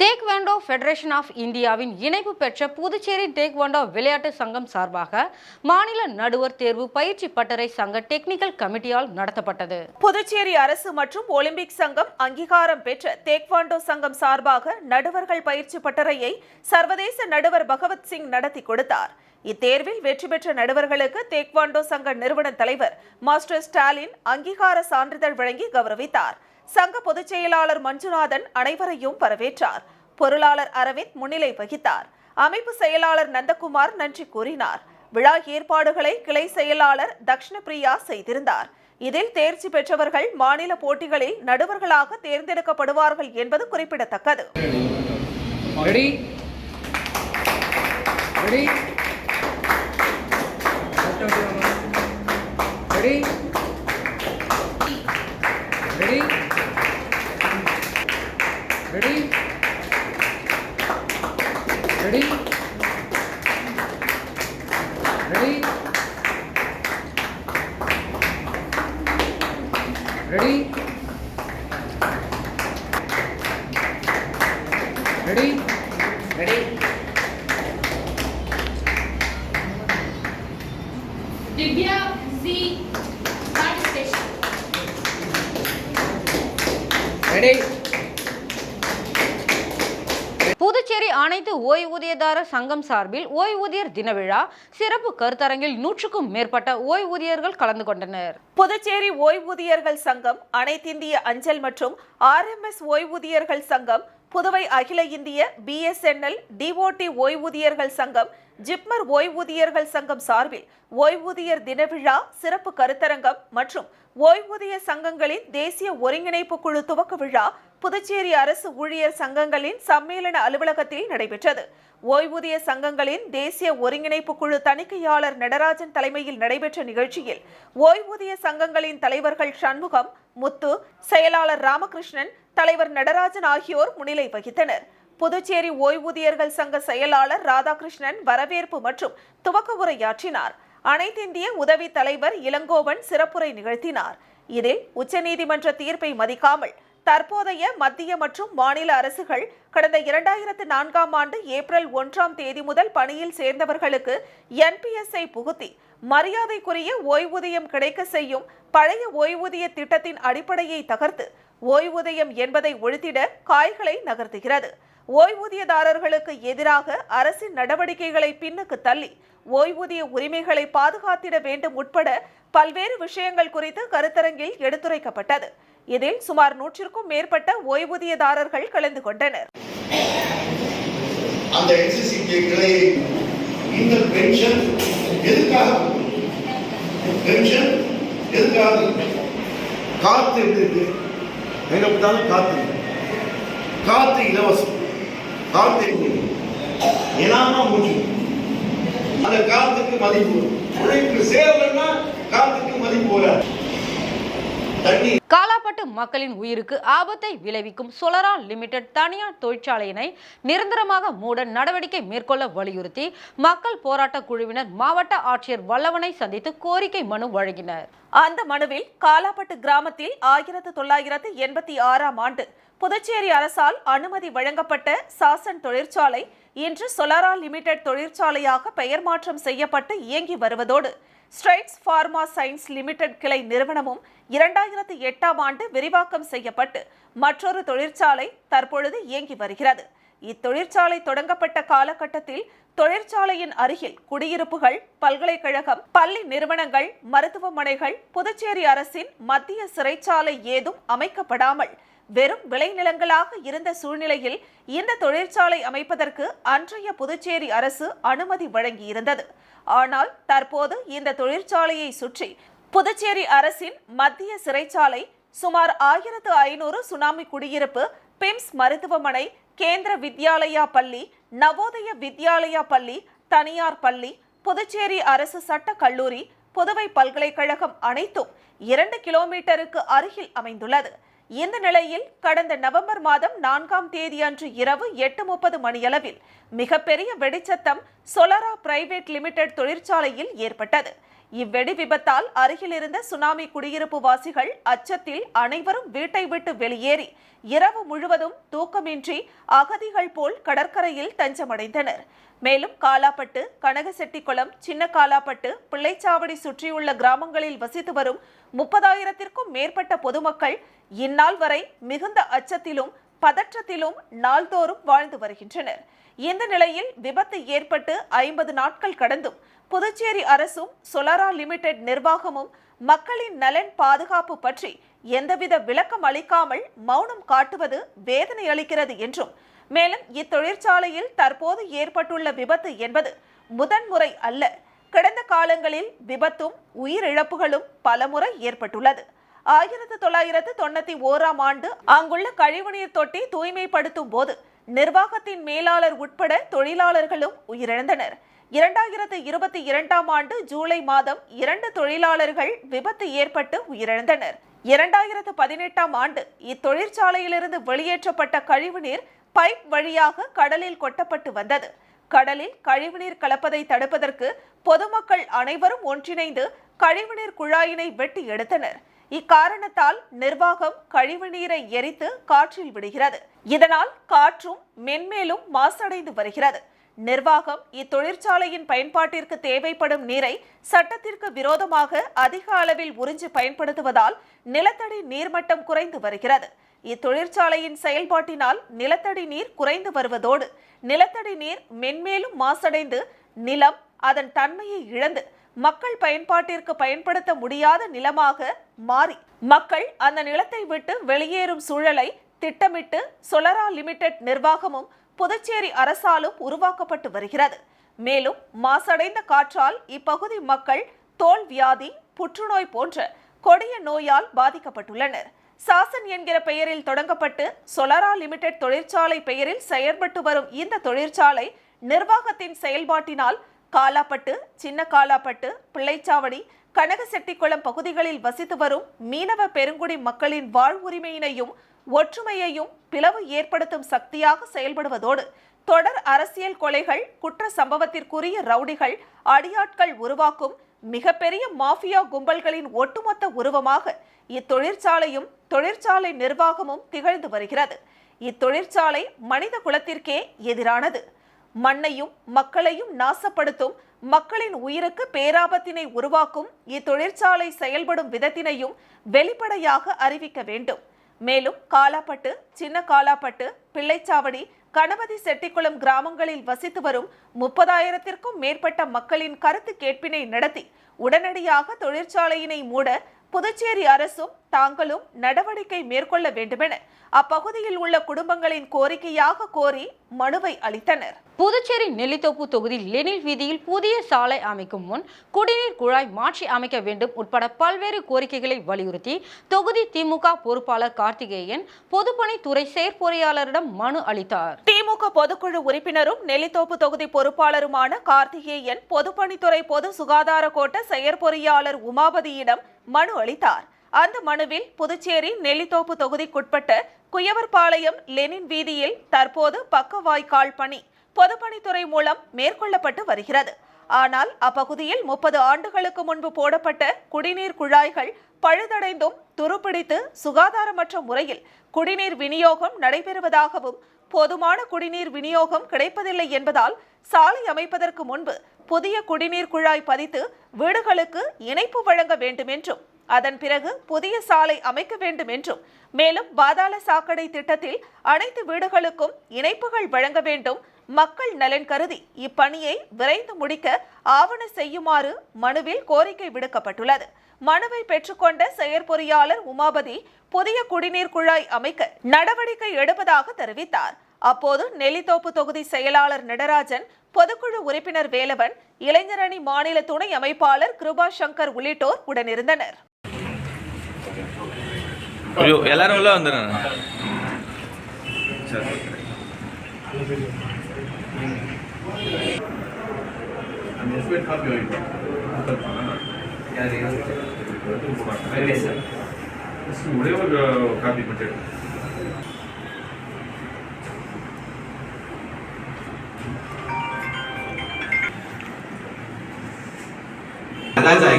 டேக்வாண்டோ ஃபெடரேஷன் ஆஃப் இந்தியாவின் இணைப்பு பெற்ற புதுச்சேரி டேக்வாண்டோ விளையாட்டு சங்கம் சார்பாக மாநில நடுவர் தேர்வு பயிற்சி பட்டறை சங்க டெக்னிக்கல் கமிட்டியால் நடத்தப்பட்டது. புதுச்சேரி அரசு மற்றும் ஒலிம்பிக் சங்கம் அங்கீகாரம் பெற்ற டேக்வாண்டோ சங்கம் சார்பாக நடுவர்கள் பயிற்சி பட்டறையை சர்வதேச நடுவர் பகவத் சிங் நடத்தி கொடுத்தார். இத்தேர்வில் வெற்றி பெற்ற நடுவர்களுக்கு டேக்வாண்டோ சங்க நிறுவன தலைவர் மாஸ்டர் ஸ்டாலின் அங்கீகார சான்றிதழ் வழங்கி கௌரவித்தார். சங்க பொதுச் செயலாளர் மஞ்சுநாதன் அனைவரையும் வரவேற்றார். பொருளாளர் அரவிந்த் முன்னிலை வகித்தார். அமைப்பு செயலாளர் நந்தகுமார் நன்றி கூறினார். விழா ஏற்பாடுகளை கிளை செயலாளர் தக்ஷணபிரியா செய்திருந்தார். இதில் தேர்ச்சி பெற்றவர்கள் மாநில போட்டிகளில் நடுவர்களாக தேர்ந்தெடுக்கப்படுவார்கள் என்பது குறிப்பிடத்தக்கது. Divya C. Participation. Ready? Puducherry அனைத்து ஓய்வூதியதாரர் சங்கம் சார்பில் ஓய்வூதியர் தின விழா சிறப்பு கருத்தரங்கில் 100க்கும் மேற்பட்ட ஓய்வூதியர்கள் கலந்து கொண்டனர். புதுச்சேரி ஓய்வூதியர்கள் சங்கம், அனைத்திந்திய அஞ்சல் மற்றும் RMS ஓய்வூதியர்கள் சங்கம், புதுவை அகில இந்திய BSNL DOT ஓய்வூதியர்கள் சங்கம், ஜிப்மர் ஓய்வூதியர்கள் சங்கம் சார்பில் ஓய்வூதியர் தின விழா, சிறப்பு கருத்தரங்கம் மற்றும் ஓய்வூதிய சங்கங்களின் தேசிய ஒருங்கிணைப்பு குழு துவக்க விழா புதுச்சேரி அரசு ஊழியர் சங்கங்களின் சம்மேளன அலுவலகத்தில் நடைபெற்றது. ஓய்வூதிய சங்கங்களின் தேசிய ஒருங்கிணைப்பு குழு தணிக்கையாளர் நடராஜன் தலைமையில் நடைபெற்ற நிகழ்ச்சியில் ஓய்வூதிய சங்கங்களின் தலைவர்கள் சண்முகம், முத்து, செயலாளர் ராமகிருஷ்ணன், தலைவர் நடராஜன் ஆகியோர் முன்னிலை வகித்தனர். புதுச்சேரி ஓய்வூதியர்கள் சங்க செயலாளர் ராதாகிருஷ்ணன் வரவேற்பு மற்றும் துவக்க உரையாற்றினார். அனைத்திந்திய உதவி தலைவர் இளங்கோவன் சிறப்புரை நிகழ்த்தினார். இதில் உச்சநீதிமன்ற தீர்ப்பை மதிக்காமல் தற்போதைய மத்திய மற்றும் மாநில அரசுகள் கடந்த 2004ஆம் ஆண்டு ஏப்ரல் 1ஆம் தேதி முதல் பணியில் சேர்ந்தவர்களுக்கு NPS-ஐ புகுத்தி மரியாதைக்குரிய ஓய்வூதியம் கிடைக்க செய்யும் பழைய ஓய்வூதிய திட்டத்தின் அடிப்படையை தகர்த்து ஓய்வூதியம் என்பதை ஒழித்திட காய்களை நகர்த்துகிறது. ஓய்வூதியதாரர்களுக்கு எதிராக அரசின் நடவடிக்கைகளை பின்னுக்கு தள்ளி ஓய்வூதிய உரிமைகளை பாதுகாத்திட வேண்டும் உட்பட பல்வேறு விஷயங்கள் குறித்து கருத்தரங்கில் எடுத்துரைக்கப்பட்டது. இதில் சுமார் 100க்கும் மேற்பட்ட ஓய்வூதியதாரர்கள் கலந்து கொண்டனர். அந்த கிளையை இந்த பென்ஷன் எதுக்காக காத்து காத்து இலவசம் காத்து ஏனாமா மூச்சு அந்த காத்துக்கு மதிப்பு உழைப்பு சேரலன்னா காத்துக்கு மதிப்பு வராது. காலாப்பட்டு மக்களின் உயிருக்கு ஆபத்தை விளைவிக்கும் சொலரா லிமிடெட் தனியார் தொழிற்சாலையினை நிரந்தரமாக மூட நடவடிக்கை மேற்கொள்ள வலியுறுத்தி மக்கள் போராட்ட குழுவினர் மாவட்ட ஆட்சியர் வல்லவனை சந்தித்து கோரிக்கை மனு வழங்கினர். அந்த மனுவில் காலாப்பட்டு கிராமத்தில் 1986ஆம் ஆண்டு புதுச்சேரி அரசால் அனுமதி வழங்கப்பட்ட சாசன் தொழிற்சாலை இன்று சொலரா லிமிடெட் தொழிற்சாலையாக பெயர் மாற்றம் செய்யப்பட்டு இயங்கி வருவதோடு ஸ்ட்ரைட்ஸ் ஃபார்மா சயின்ஸ் லிமிடெட் கிளை நிறுவனமும் 2008ஆம் ஆண்டு விரிவாக்கம் செய்யப்பட்டு மற்றொரு தொழிற்சாலை தற்பொழுது இயங்கி வருகிறது. இத்தொழிற்சாலை தொடங்கப்பட்ட காலகட்டத்தில் தொழிற்சாலையின் அருகில் குடியிருப்புகள், பல்கலைக்கழகம், பள்ளி நிறுவனங்கள், மருத்துவமனைகள், புதுச்சேரி அரசின் மத்திய சிறைச்சாலை ஏதும் அமைக்கப்படாமல் வெறும் விளைநிலங்களாக இருந்த சூழ்நிலையில் இந்த தொழிற்சாலை அமைப்பதற்கு அன்றைய புதுச்சேரி அரசு அனுமதி வழங்கியிருந்தது. ஆனால் தற்போது இந்த தொழிற்சாலையை சுற்றி புதுச்சேரி அரசின் மத்திய சிறைச்சாலை, சுமார் 1500 சுனாமி குடியிருப்பு, பிம்ஸ் மருத்துவமனை, கேந்திர வித்யாலயா பள்ளி, நவோதய வித்யாலயா பள்ளி, தனியார் பள்ளி, புதுச்சேரி அரசு சட்ட கல்லூரி, புதுவை பல்கலைக்கழகம் அனைத்தும் 2 கிலோமீட்டருக்கு அருகில் அமைந்துள்ளது. இந்த நிலையில் கடந்த நவம்பர் மாதம் 4ஆம் தேதி அன்று இரவு 8:30 மணியளவில் மிகப்பெரிய வெடிச்சத்தம் சொலரா பிரைவேட் லிமிடெட் தொழிற்சாலையில் ஏற்பட்டது. இவ்வெடி விபத்தால் அருகில் இருந்த சுனாமி குடியிருப்பு வாசிகள் அச்சத்தில் அனைவரும் வீட்டை விட்டு வெளியேறி இரவு முழுவதும் தூக்கமின்றி அகதிகள் போல் கடற்கரையில் தஞ்சமடைந்தனர். மேலும் காலாப்பட்டு, கனகசெட்டிக்குளம், சின்ன காலாப்பட்டு, பிள்ளைச்சாவடி சுற்றியுள்ள கிராமங்களில் வசித்து வரும் 30,000த்திற்கும் மேற்பட்ட பொதுமக்கள் இந்நாள் வரை மிகுந்த அச்சத்திலும் பதற்றத்திலும் நாள்தோறும் வாழ்ந்து வருகின்றனர். இந்த நிலையில் விபத்து ஏற்பட்டு 50 நாட்கள் கடந்தும் புதுச்சேரி அரசும் சொலரா லிமிடெட் நிர்வாகமும் மக்களின் நலன் பாதுகாப்பு பற்றி எந்தவித விளக்கம் அளிக்காமல் மௌனம் காட்டுவது வேதனை அளிக்கிறது என்றும், மேலும் இத்தொழிற்சாலையில் தற்போது ஏற்பட்டுள்ள விபத்து என்பது முதன்முறை அல்ல. கடந்த காலங்களில் விபத்தும் உயிரிழப்புகளும் பலமுறை ஏற்பட்டுள்ளது. 1991ஆம் ஆண்டு அங்குள்ள கழிவுநீர் தொட்டி தூய்மைப்படுத்தும் போது நிர்வாகத்தின் மேலாளர் உட்பட தொழிலாளர்களும் உயிரிழந்தனர். 2022ஆம் ஆண்டு ஜூலை மாதம் 2 தொழிலாளர்கள் விபத்து ஏற்பட்டு உயிரிழந்தனர். 2018ஆம் ஆண்டு இத்தொழிற்சாலையிலிருந்து வெளியேற்றப்பட்ட கழிவுநீர் பைப் வழியாக கடலில் கொட்டப்பட்டு வந்தது. கடலில் கழிவுநீர் கலப்பதை தடுப்பதற்கு பொதுமக்கள் அனைவரும் ஒன்றிணைந்து கழிவுநீர் குழாயினை வெட்டி எடுத்தனர். இக்காரணத்தால் நிர்வாகம் கழிவுநீரை எரித்து காற்றில் விடுகிறது. இதனால் காற்றும் மென்மேலும் மாசடைந்து வருகிறது. நிர்வாகம் இத்தொழிற்சாலையின் பயன்பாட்டிற்கு தேவைப்படும் நீரை சட்டத்திற்கு விரோதமாக அதிக அளவில் உறிஞ்சி பயன்படுத்துவதால் நிலத்தடி நீர்மட்டம் குறைந்து வருகிறது. இத்தொழிற்சாலையின் செயல்பாட்டினால் நிலத்தடி நீர் குறைந்து வருவதோடு நிலத்தடி நீர் மென்மேலும் மாசடைந்து நிலம் அதன் தன்மையை இழந்து மக்கள் பயன்பாட்டிற்கு பயன்படுத்த முடியாத நிலமாக மாறி மக்கள் அந்த நிலத்தை விட்டு வெளியேறும் சூழலை திட்டமிட்டு சொலரா லிமிடெட் நிர்வாகமும் புதுச்சேரி அரசாலும் உருவாக்கப்பட்டு வருகிறது. மேலும் மாசடைந்த காற்றால் இப்பகுதி மக்கள் தோல் வியாதி, புற்றுநோய் போன்ற கொடிய நோயால் பாதிக்கப்பட்டுள்ளனர். சாசன் என்கிற பெயரில் தொடங்கப்பட்டு சொலரா லிமிடெட் தொழிற்சாலை பெயரில் செயல்பட்டு வரும் இந்த தொழிற்சாலை நிர்வாகத்தின் செயல்பாட்டினால் காலாப்பட்டு, சின்ன காலாப்பட்டு, பிள்ளைச்சாவடி, கனகசெட்டிக்குளம் பகுதிகளில் வசித்து வரும் மீனவ பெருங்குடி மக்களின் வாழ்வுரிமையினையும் ஒற்றுமையையும் பிளவு ஏற்படுத்தும் சக்தியாக செயல்படுவதோடு தொடர் அரசியல் கொலைகள், குற்ற சம்பவத்திற்குரிய ரவுடிகள், அடியாட்கள் உருவாக்கும் மிகப்பெரிய மாஃபியா கும்பல்களின் ஒட்டுமொத்த உருவமாக இத்தொழிற்சாலையும் தொழிற்சாலை நிர்வாகமும் திகழ்ந்து வருகிறது. இத்தொழிற்சாலை மனித குலத்திற்கே எதிரானது. மண்ணையும் மக்களையும் நாசப்படுத்தும், மக்களின் உயிருக்கு பேராபத்தினை உருவாக்கும் இத்தொழிற்சாலை செயல்படும் விதத்தினையும் வெளிப்படையாக அறிவிக்க வேண்டும். மேலும் காலாப்பட்டு, சின்ன காலாப்பட்டு, பிள்ளைச்சாவடி, கணபதி செட்டிக்குளம் கிராமங்களில் வசித்து வரும் 30,000த்திற்கும் மேற்பட்ட மக்களின் கருத்து கேட்பினை நடத்தி உடனடியாக தொழிற்சாலையினை மூட புதுச்சேரி அரசும் தாங்களும் நடவடிக்கை மேற்கொள்ள வேண்டுமென அப்பகுதியில் உள்ள குடும்பங்களின் கோரிக்கையாக கோரி மனுவை அளித்தனர். புதுச்சேரி நெல்லித்தோப்பு தொகுதி லெனில் வீதியில் புதிய சாலை அமைக்கும் முன் குடிநீர் குழாய் மாற்றி அமைக்க வேண்டும் உட்பட பல்வேறு கோரிக்கைகளை வலியுறுத்தி தொகுதி திமுக பொறுப்பாளர் கார்த்திகேயன் பொதுப்பணித்துறை செயற்பொறியாளரிடம் மனு அளித்தார். திமுக பொதுக்குழு உறுப்பினரும் நெல்லித்தோப்பு தொகுதி பொறுப்பாளருமான கார்த்திகேயன் பொதுப்பணித்துறை பொது சுகாதார கோட்ட செயற்பொறியாளர் உமாபதியிடம் மனு அளித்தார். அந்த மனுவில் புதுச்சேரி நெல்லித்தோப்பு தொகுதிக்குட்பட்ட குயவர்பாளையம் லெனின் வீதியில் தற்போது பக்கவாய்க்கால் பணி பொதுப்பணித்துறை மூலம் மேற்கொள்ளப்பட்டு வருகிறது. ஆனால் அப்பகுதியில் 30 ஆண்டுகளுக்கு முன்பு போடப்பட்ட குடிநீர் குழாய்கள் பழுதடைந்தும் துருப்பிடித்து சுகாதாரமற்ற முறையில் குடிநீர் விநியோகம் நடைபெறுவதாகவும் போதுமான குடிநீர் விநியோகம் கிடைப்பதில்லை என்பதால் சாலை அமைப்பதற்கு முன்பு புதிய குடிநீர் குழாய் பதித்து வீடுகளுக்கு இணைப்பு வழங்க வேண்டும் என்றும் அதன் பிறகு புதிய சாலை அமைக்க வேண்டும் என்றும் மேலும் பாதாள சாக்கடை திட்டத்தில் அனைத்து வீடுகளுக்கும் இணைப்புகள் வழங்க வேண்டும். மக்கள் நலன் கருதி இப்பணியை விரைந்து முடிக்க ஆவண செய்யுமாறு மனுவில் கோரிக்கை விடுக்கப்பட்டுள்ளது. மனுவை பெற்றுக்கொண்ட செயற்பொறியாளர் உமாபதி புதிய குடிநீர் குழாய் அமைக்க நடவடிக்கை எடுப்பதாக தெரிவித்தார். அப்போது நெல்லித்தோப்பு தொகுதி செயலாளர் நடராஜன், பொதுக்குழு உறுப்பினர் வேலவன், இளைஞரணி மாநில துணை அமைப்பாளர் கிருபா சங்கர் உள்ளிட்டோர் உடனிருந்தனர். எல்லாரும் உள்ள வந்துடுறேன். ஒரே ஒரு காப்பி மட்டும்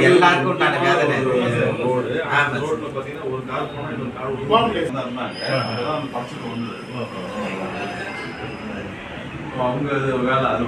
எல்லாருக்கும் உண்டான வேதனை. ரோட்ல பாத்தீங்கன்னா ஒரு கார் போனா இன்னொரு கார் பச்சுக்கு வந்து அவங்க வேலை அது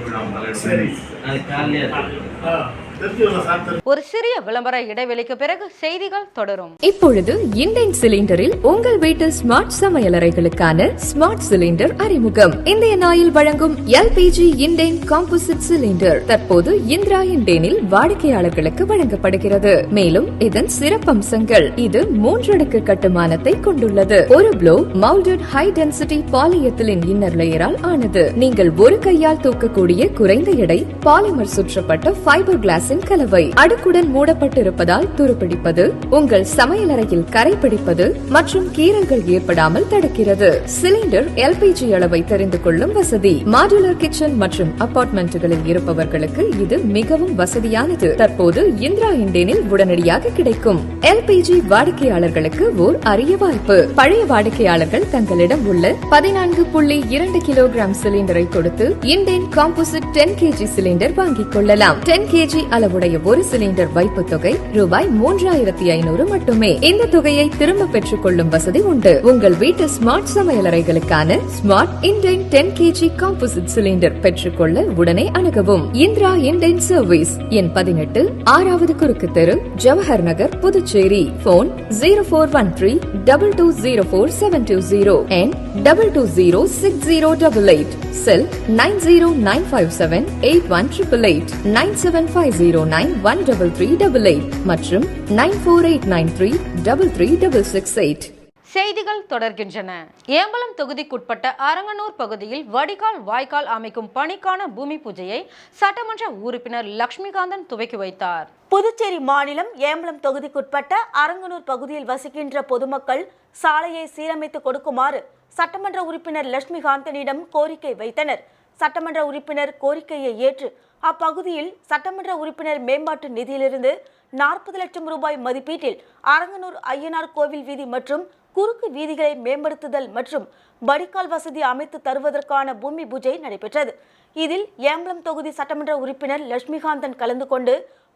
ஒரு சிறிய விளம்பர இடைவெளிக்கு பிறகு செய்திகள் தொடரும். இப்பொழுது இண்டேன் சிலிண்டரில் உங்கள் வீட்டு ஸ்மார்ட் சமையலறைகளுக்கான ஸ்மார்ட் சிலிண்டர் அறிமுகம். இந்தியன் ஆயில் வழங்கும் LPG இண்டேன் காம்போசிட் சிலிண்டர் தற்போது இந்திரா இண்டேனில் வாடிக்கையாளர்களுக்கு வழங்கப்படுகிறது. மேலும் இதன் சிறப்பம்சங்கள்: இது 3 அடுக்கு கட்டுமானத்தை கொண்டுள்ளது. ஒரு blow moulded high density polyethylene inner லேயரால் ஆனது. நீங்கள் ஒரு கையால் தூக்கக்கூடிய குறைந்த எடை பாலிமர் சுற்றப்பட்ட ஃபைபர் கிளாஸ் கலவை. அடுக்குடன் மூடப்பட்டிருப்பதால் துருப்பிடிப்பது, உங்கள் சமையலறையில் கரை பிடிப்பது மற்றும் கீறல்கள் ஏற்படாமல் தடுக்கிறது. சிலிண்டர் LPG அளவை தெரிந்து கொள்ளும் வசதி. மாடுலர் கிச்சன் மற்றும் அபார்ட்மெண்ட்டுகளில் இருப்பவர்களுக்கு இது மிகவும் வசதியானது. தற்போது இந்திரா இண்டேனில் உடனடியாக கிடைக்கும். LPG வாடிக்கையாளர்களுக்கு ஓர் அரிய வாய்ப்பு. பழைய வாடிக்கையாளர்கள் தங்களிடம் உள்ள 14.2 கிலோகிராம் சிலிண்டரை கொடுத்து இண்டேன் காம்போசிட் 10 kg சிலிண்டர் வாங்கிக் கொள்ளலாம். 10 kg அளவுடைய ஒரு சிலிண்டர் வைப்பு தொகை ரூபாய் 3,500 மட்டுமே. இந்த தொகையை திரும்ப பெற்றுக் கொள்ளும் வசதி உண்டு. உங்கள் வீட்டு ஸ்மார்ட் சமையலறைகளுக்கான smart Indane 10 kg composite cylinder பெற்றுக்கொள்ள உடனே அணுகவும். இந்திரா இண்டேன் சர்வீஸ், எண் 18, 6வது குறுக்கு தெரு, Jawahar Nagar, Puducherry. Phone 0413-2204-720 and 22060888. Cell 9095781888, 9750913388 மற்றும் 9489333668. செய்திகள் தொடர்கின்றன. ஏம்பலம் தொகுதிக்குட்பட்ட அரங்கனூர் பகுதியில் வடிகால் வாய்க்கால் அமைக்கும் பணிக்கான பூமி பூஜையை சட்டமன்ற உறுப்பினர் லட்சுமிகாந்தன் துவக்கி வைத்தார். புதுச்சேரி மாநிலம் ஏம்பலம் தொகுதிக்குட்பட்ட அரங்கனூர் பகுதியில் வசிக்கின்ற பொதுமக்கள் சாலையை சீரமைத்து கொடுக்குமாறு சட்டமன்ற உறுப்பினர் லட்சுமிகாந்தனிடம் கோரிக்கை வைத்தனர். சட்டமன்ற உறுப்பினர் கோரிக்கையை ஏற்று அப்பகுதியில் சட்டமன்ற உறுப்பினர் மேம்பாட்டு நிதியிலிருந்து 40 லட்சம் ரூபாய் மதிப்பீட்டில் அரங்கனூர் ஐயனார் கோவில் வீதி மற்றும் குறுக்கு வீதிகளை மேம்படுத்துதல் மற்றும் வடிகால் வசதி அமைத்து தருவதற்கான பூமி பூஜை நடைபெற்றது. இதில் ஏம்பலம் தொகுதி சட்டமன்ற உறுப்பினர் லட்சுமிகாந்தன் கலந்து கொண்டு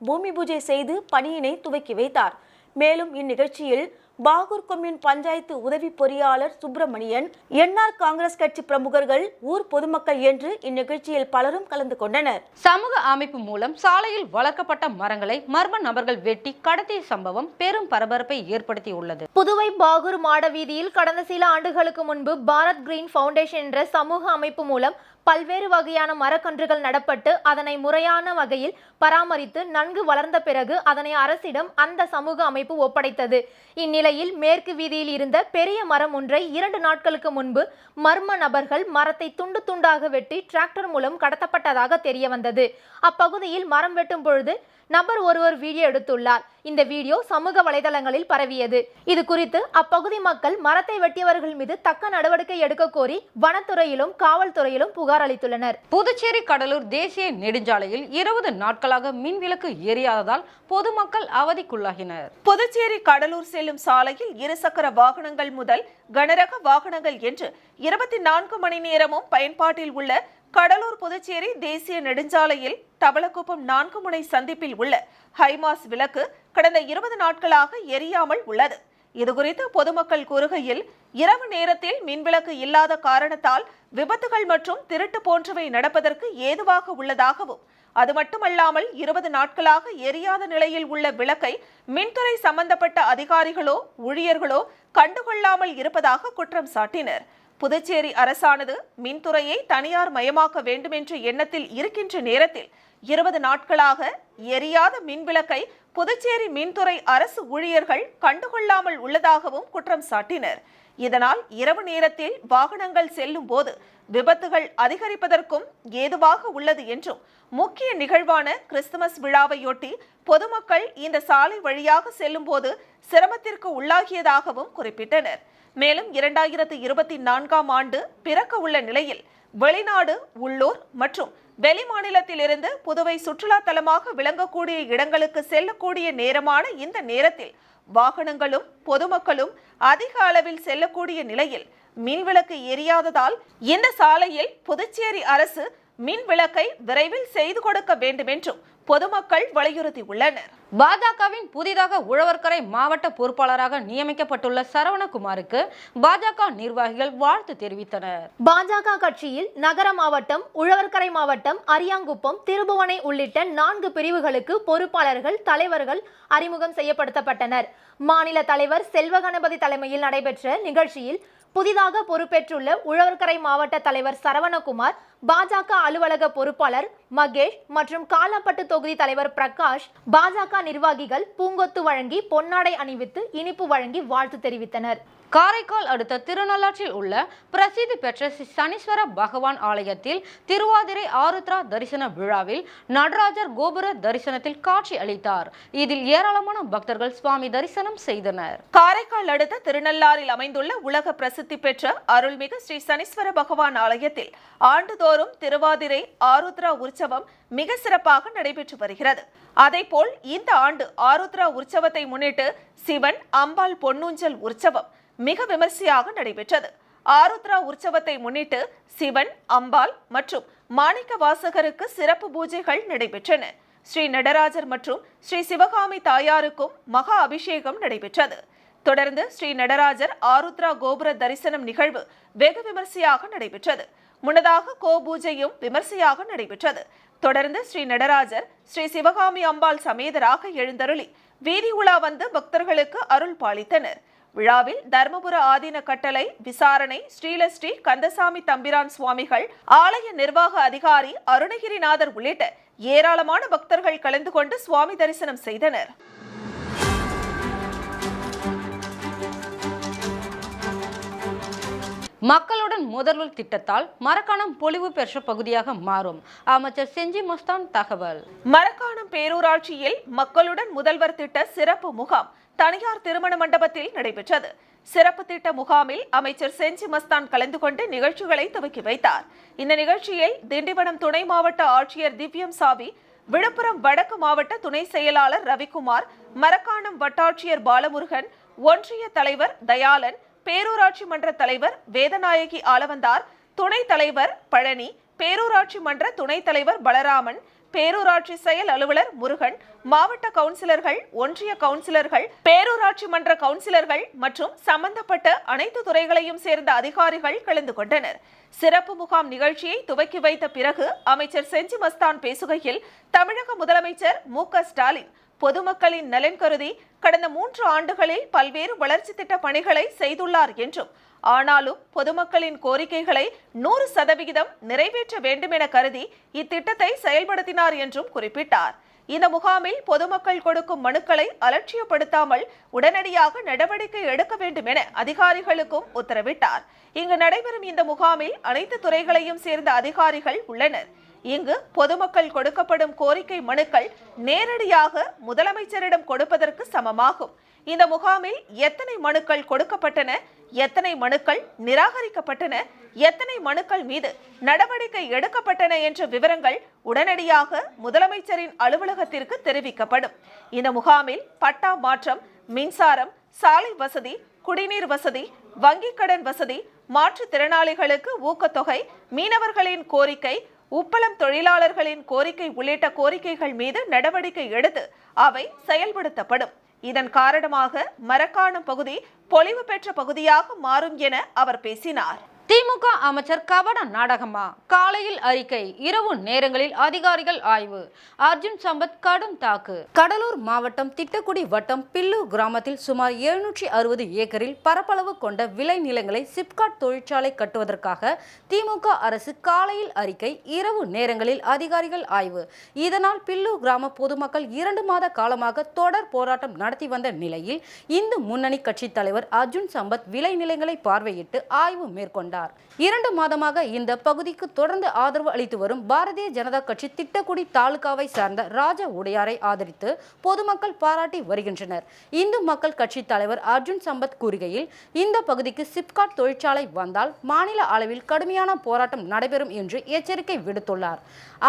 பூமி பூஜை செய்து பணியினை துவக்கி வைத்தார். மேலும் இந்நிகழ்ச்சியில் பாகூர் கொம்யூன் பஞ்சாயத்து உதவி பொறியாளர் சுப்பிரமணியன், என்ஆர் காங்கிரஸ் கட்சி பிரமுகர்கள், ஊர் பொதுமக்கள் என்று இந்நிகழ்ச்சியில் பலரும் கலந்து கொண்டனர். சமூக அமைப்பு மூலம் சாலையில் வளர்க்கப்பட்ட மரங்களை மர்ம நபர்கள் வெட்டி கடத்திய சம்பவம் பெரும் பரபரப்பை ஏற்படுத்தியுள்ளது. புதுவை பாகூர் மாட வீதியில் கடந்த சில ஆண்டுகளுக்கு முன்பு பாரத் கிரீன் ஃபவுண்டேஷன் என்ற சமூக அமைப்பு மூலம் பல்வேறு வகையான மரக்கன்றுகள் நடப்பட்டு அதனை முறையான வகையில் பராமரித்து நன்கு வளர்ந்த பிறகு அதனை அரசிடம் அந்த சமூக அமைப்பு ஒப்படைத்தது. இந்நிலையில் மேற்கு வீதியில் இருந்த பெரிய மரம் ஒன்றை 2 நாட்களுக்கு முன்பு மர்ம நபர்கள் மரத்தை துண்டு துண்டாக வெட்டி டிராக்டர் மூலம் கடத்தப்பட்டதாக தெரிய வந்தது. அப்பகுதியில் மரம் வெட்டும் பொழுது நபர் ஒருவர் வீடியோ எடுத்துள்ளார். இந்த வீடியோ சமூக வலைதளங்களில் பரவியது. இது குறித்து அப்பகுதி மக்கள் மரத்தை வெட்டியவர்கள் மீது தக்க நடவடிக்கை எடுக்க கோரி வனத்துறையிலும் காவல்துறையிலும் புகார் அளித்துள்ளனர். புதுச்சேரி கடலூர் தேசிய நெடுஞ்சாலையில் 20 நாட்களாக மின்விளக்கு எரியாததால் பொதுமக்கள் அவதிக்குள்ளாகினர். புதுச்சேரி கடலூர் செல்லும் சாலையில் இருசக்கர வாகனங்கள் முதல் கனரக வாகனங்கள் என்று 24 மணி நேரமும் பயன்பாட்டில் உள்ள கடலூர் புதுச்சேரி தேசிய நெடுஞ்சாலையில் தவளக்குப்பம் 4 முனை சந்திப்பில் உள்ள ஹைமாஸ் விளக்கு கடந்த 20 நாட்களாக எரியாமல் உள்ளது. இதுகுறித்து பொதுமக்கள் கூறுகையில், இரவு நேரத்தில் மின்விளக்கு இல்லாத காரணத்தால் விபத்துகள் மற்றும் திருட்டு போன்றவை நடப்பதற்கு ஏதுவாக உள்ளதாகவும், அது மட்டுமல்லாமல் 20 நாட்களாக எரியாத நிலையில் உள்ள விளக்கை மின்துறை சம்பந்தப்பட்ட அதிகாரிகளோ ஊழியர்களோ கண்டுகொள்ளாமல் இருப்பதாக குற்றம் சாட்டினர். புதுச்சேரி அரசானது மின்துறையை தனியார் மயமாக்க வேண்டும் என்ற எண்ணத்தில் இருக்கின்ற நேரத்தில் 20 நாட்களாக எரியாத மின்விளக்கை புதுச்சேரி மின்துறை அரசு ஊழியர்கள் கண்டுகொள்ளாமல் உள்ளதாகவும் குற்றம் சாட்டினர். இதனால் இரவு நேரத்தில் வாகனங்கள் செல்லும் போது விபத்துகள் அதிகரிப்பதற்கும் ஏதுவாக உள்ளது என்றும், முக்கிய நிகழ்வான கிறிஸ்துமஸ் விழாவையொட்டி பொதுமக்கள் இந்த சாலை வழியாக செல்லும் போது சிரமத்திற்கு உள்ளாகியதாகவும் குறிப்பிட்டனர். மேலும் 2024ஆம் ஆண்டு பிறக்க உள்ள நிலையில் வெளிநாடு, உள்ளூர் மற்றும் வெளிமாநிலத்திலிருந்து புதுவை சுற்றுலா தலமாக விளங்கக்கூடிய இடங்களுக்கு செல்லக்கூடிய நேரமான இந்த நேரத்தில் வாகனங்களும் பொதுமக்களும் அதிக அளவில் செல்லக்கூடிய நிலையில் மின்விளக்கு எரியாததால் இந்த சாலையில் புதுச்சேரி அரசு மின் விளக்கை விரைவில் செய்து கொடுக்க வேண்டும் என்றும் பொதுமக்கள் வலியுறுத்தியுள்ளனர். பாஜகவின் புதிதாக உழவர்கரை மாவட்ட பொறுப்பாளராக நியமிக்கப்பட்டுள்ள சரவணகுமாருக்கு பாஜக நிர்வாகிகள் வாழ்த்து தெரிவித்தனர். பாஜக கட்சியில் நகர மாவட்டம், உழவர்கரை மாவட்டம், அரியாங்குப்பம், திருபுவனை உள்ளிட்ட 4 பிரிவுகளுக்கு பொறுப்பாளர்கள், தலைவர்கள் அறிமுகம் செய்யப்படுத்தப்பட்டனர். மாநில தலைவர் செல்வகணபதி தலைமையில் நடைபெற்ற நிகழ்ச்சியில் புதிதாக பொறுப்பேற்றுள்ள உழவர்கரை மாவட்ட தலைவர் சரவணகுமார், பாஜக அலுவலக பொறுப்பாளர் மகேஷ் மற்றும் காலாப்பட்டு தொகுதி தலைவர் பிரகாஷ், பாஜக நிர்வாகிகள் பூங்கொத்து வழங்கி பொன்னாடை அணிவித்து இனிப்பு வழங்கி வாழ்த்து தெரிவித்தனர். காரைக்கால் அடுத்த திருநள்ளாற்றில் உள்ள பிரசித்தி பெற்ற ஸ்ரீ சனீஸ்வர பகவான் ஆலயத்தில் திருவாதிரை ஆருத்ரா தரிசன விழாவில் நடராஜர் கோபுர தரிசனத்தில் காட்சி அளித்தார். இதில் ஏராளமான பக்தர்கள் சுவாமி தரிசனம் செய்தனர். காரைக்கால் அடுத்த திருநள்ளாறில் அமைந்துள்ள உலக பிரசித்தி பெற்ற அருள்மிகு ஸ்ரீ சனீஸ்வர பகவான் ஆலயத்தில் ஆண்டுதோறும் திருவாதிரை ஆருத்ரா உற்சவம் மிக சிறப்பாக நடைபெற்று வருகிறது. அதேபோல் இந்த ஆண்டு ஆருத்ரா உற்சவத்தை முன்னிட்டு சிவன், அம்பாள் பொன்னூஞ்சல் உற்சவம் மிக விமர்சையாக நடைபெற்றது. ஆருத்ரா உற்சவத்தை முன்னிட்டு சிவன், அம்பாள் மற்றும் மாணிக்க வாசகருக்கு சிறப்பு பூஜைகள் நடைபெற்றன. ஸ்ரீ நடராஜர் மற்றும் ஸ்ரீ சிவகாமி தாயாருக்கும் மகா அபிஷேகம் நடைபெற்றது. தொடர்ந்து ஸ்ரீ நடராஜர் ஆருத்ரா கோபுர தரிசனம் நிகழ்வு வெகு விமர்சையாக நடைபெற்றது. முன்னதாக கோபூஜையும் விமர்சையாக நடைபெற்றது. தொடர்ந்து ஸ்ரீ நடராஜர் ஸ்ரீ சிவகாமி அம்பாள் சமேதராக எழுந்தருளி வீதி உலா வந்து பக்தர்களுக்கு அருள் பாலித்தனர். விழாவில் தர்மபுர ஆதீன கட்டளை விசாரணை ஸ்ரீலஸ்ரீ கந்தசாமி தம்பிரான் சுவாமிகள், ஆலய நிர்வாக அதிகாரி அருணகிரிநாதர் உள்ளிட்ட ஏராளமான பக்தர்கள் கலந்து கொண்டு சுவாமி தரிசனம் செய்தனர். மக்களுடன் முதல்வர் திட்டத்தால் மரக்காணம் பொலிவு பெற்ற பகுதியாக மாறும். அமைச்சர் செஞ்சி மஸ்தான் தகவல். மரக்காணம் பேரூராட்சியில் மக்களுடன் முதல்வர் திட்ட சிறப்பு முகாம் தனியார் திருமண மண்டபத்தில் நடைபெற்றது. சிறப்பு திட்ட முகாமில் அமைச்சர் செஞ்சி மஸ்தான் கலந்து கொண்டு நிகழ்ச்சிகளை துவக்கி வைத்தார். இந்த நிகழ்ச்சியில் திண்டிவனம் துணை மாவட்ட ஆட்சியர் திவ்யம் சாவி, விழுப்புரம் வடக்கு மாவட்ட துணை செயலாளர் ரவிக்குமார், மரக்காணம் வட்டாட்சியர் பாலமுருகன், ஒன்றிய தலைவர் தயாளன், பேரூராட்சி மன்ற தலைவர் வேதநாயகி ஆலவந்தார், துணைத் தலைவர் பழனி, பேரூராட்சி மன்ற துணைத் தலைவர் பலராமன், பேரூராட்சி செயல் அலுவலர் முருகன், மாவட்ட கவுன்சிலர்கள், ஒன்றிய கவுன்சிலர்கள், பேரூராட்சி மன்ற கவுன்சிலர்கள் மற்றும் சம்பந்தப்பட்ட அனைத்து துறைகளையும் சேர்ந்த அதிகாரிகள் கலந்து கொண்டனர். சிறப்பு முகாம் நிகழ்ச்சியை துவக்கி வைத்த பிறகு அமைச்சர் செஞ்சி மஸ்தான் பேசுகையில், தமிழக முதலமைச்சர் மு.க. ஸ்டாலின் பொதுமக்களின் நலன் கருதி கடந்த 3 ஆண்டுகளில் பல்வேறு வளர்ச்சி திட்ட பணிகளை செய்துள்ளார் என்றும், ஆனாலும் பொதுமக்களின் கோரிக்கைகளை 100% நிறைவேற்ற வேண்டும் என கருதி இத்திட்டத்தை செயல்படுத்தினார் என்றும் குறிப்பிட்டார். இந்த முகாமில் பொதுமக்கள் கொடுக்கும் மனுக்களை அலட்சியப்படுத்தாமல் உடனடியாக நடவடிக்கை எடுக்க வேண்டும் என அதிகாரிகளுக்கும் உத்தரவிட்டார். இங்கு நடைபெறும் இந்த முகாமில் அனைத்து துறைகளையும் சேர்ந்த அதிகாரிகள் உள்ளனர். இங்கு பொதுமக்கள் கொடுக்கப்படும் கோரிக்கை மனுக்கள் நேரடியாக முதலமைச்சரிடம் கொடுப்பதற்கு சமமாகும். இந்த முகாமில் எத்தனை மனுக்கள் கொடுக்கப்பட்டன, எத்தனை மனுக்கள் நிராகரிக்கப்பட்டன, எத்தனை மனுக்கள் மீது நடவடிக்கை எடுக்கப்பட்டன என்ற விவரங்கள் உடனடியாக முதலமைச்சரின் அலுவலகத்திற்கு தெரிவிக்கப்படும். இந்த முகாமில் பட்டா மாற்றம், மின்சாரம், சாலை வசதி, குடிநீர் வசதி, வங்கிக் கடன் வசதி, மாற்றுத்திறனாளிகளுக்கு ஊக்கத்தொகை, மீனவர்களின் கோரிக்கை, உப்பளம் தொழிலாளர்களின் கோரிக்கை உள்ளிட்ட கோரிக்கைகள் மீது நடவடிக்கை எடுத்து அவை செயல்படுத்தப்படும். இதன் காரணமாக மரக்காணம் பகுதி பொலிவு பெற்ற பகுதியாக மாறும் என அவர் பேசினார். திமுக அமைச்சர் கபட நாடகமா? காலையில் அறிக்கை, இரவு நேரங்களில் அதிகாரிகள் ஆய்வு. அர்ஜுன் சம்பத் கடும் தாக்கு. கடலூர் மாவட்டம் திட்டக்குடி வட்டம் பில்லு கிராமத்தில் சுமார் 760 ஏக்கரில் பரப்பளவு கொண்ட விளை நிலங்களை சிப்காட் தொழிற்சாலை கட்டுவதற்காக திமுக அரசு காலையில் அறிக்கை, இரவு நேரங்களில் அதிகாரிகள் ஆய்வு. இதனால் பில்லு கிராம பொதுமக்கள் 2 மாத காலமாக தொடர் போராட்டம் நடத்தி வந்த நிலையில் இந்து முன்னணி கட்சி தலைவர் அர்ஜுன் சம்பத் விளை நிலங்களை பார்வையிட்டு ஆய்வு மேற்கொண்டார். 2 மாதமாக இந்த பகுதிக்கு தொடர்ந்து ஆதரவு அளித்து வரும் பாரதிய ஜனதா கட்சி திட்டக்குடி தாலுகாவை சார்ந்த ராஜா உடையாரை ஆதரித்து பொதுமக்கள் பாராட்டி வருகின்றனர். இந்து மக்கள் கட்சி தலைவர் அர்ஜுன் சம்பத் கூறுகையில், இந்த பகுதிக்கு சிப்காட் தொழிற்சாலை வந்தால் மாநில அளவில் கடுமையான போராட்டம் நடைபெறும் என்று எச்சரிக்கை விடுத்துள்ளார்.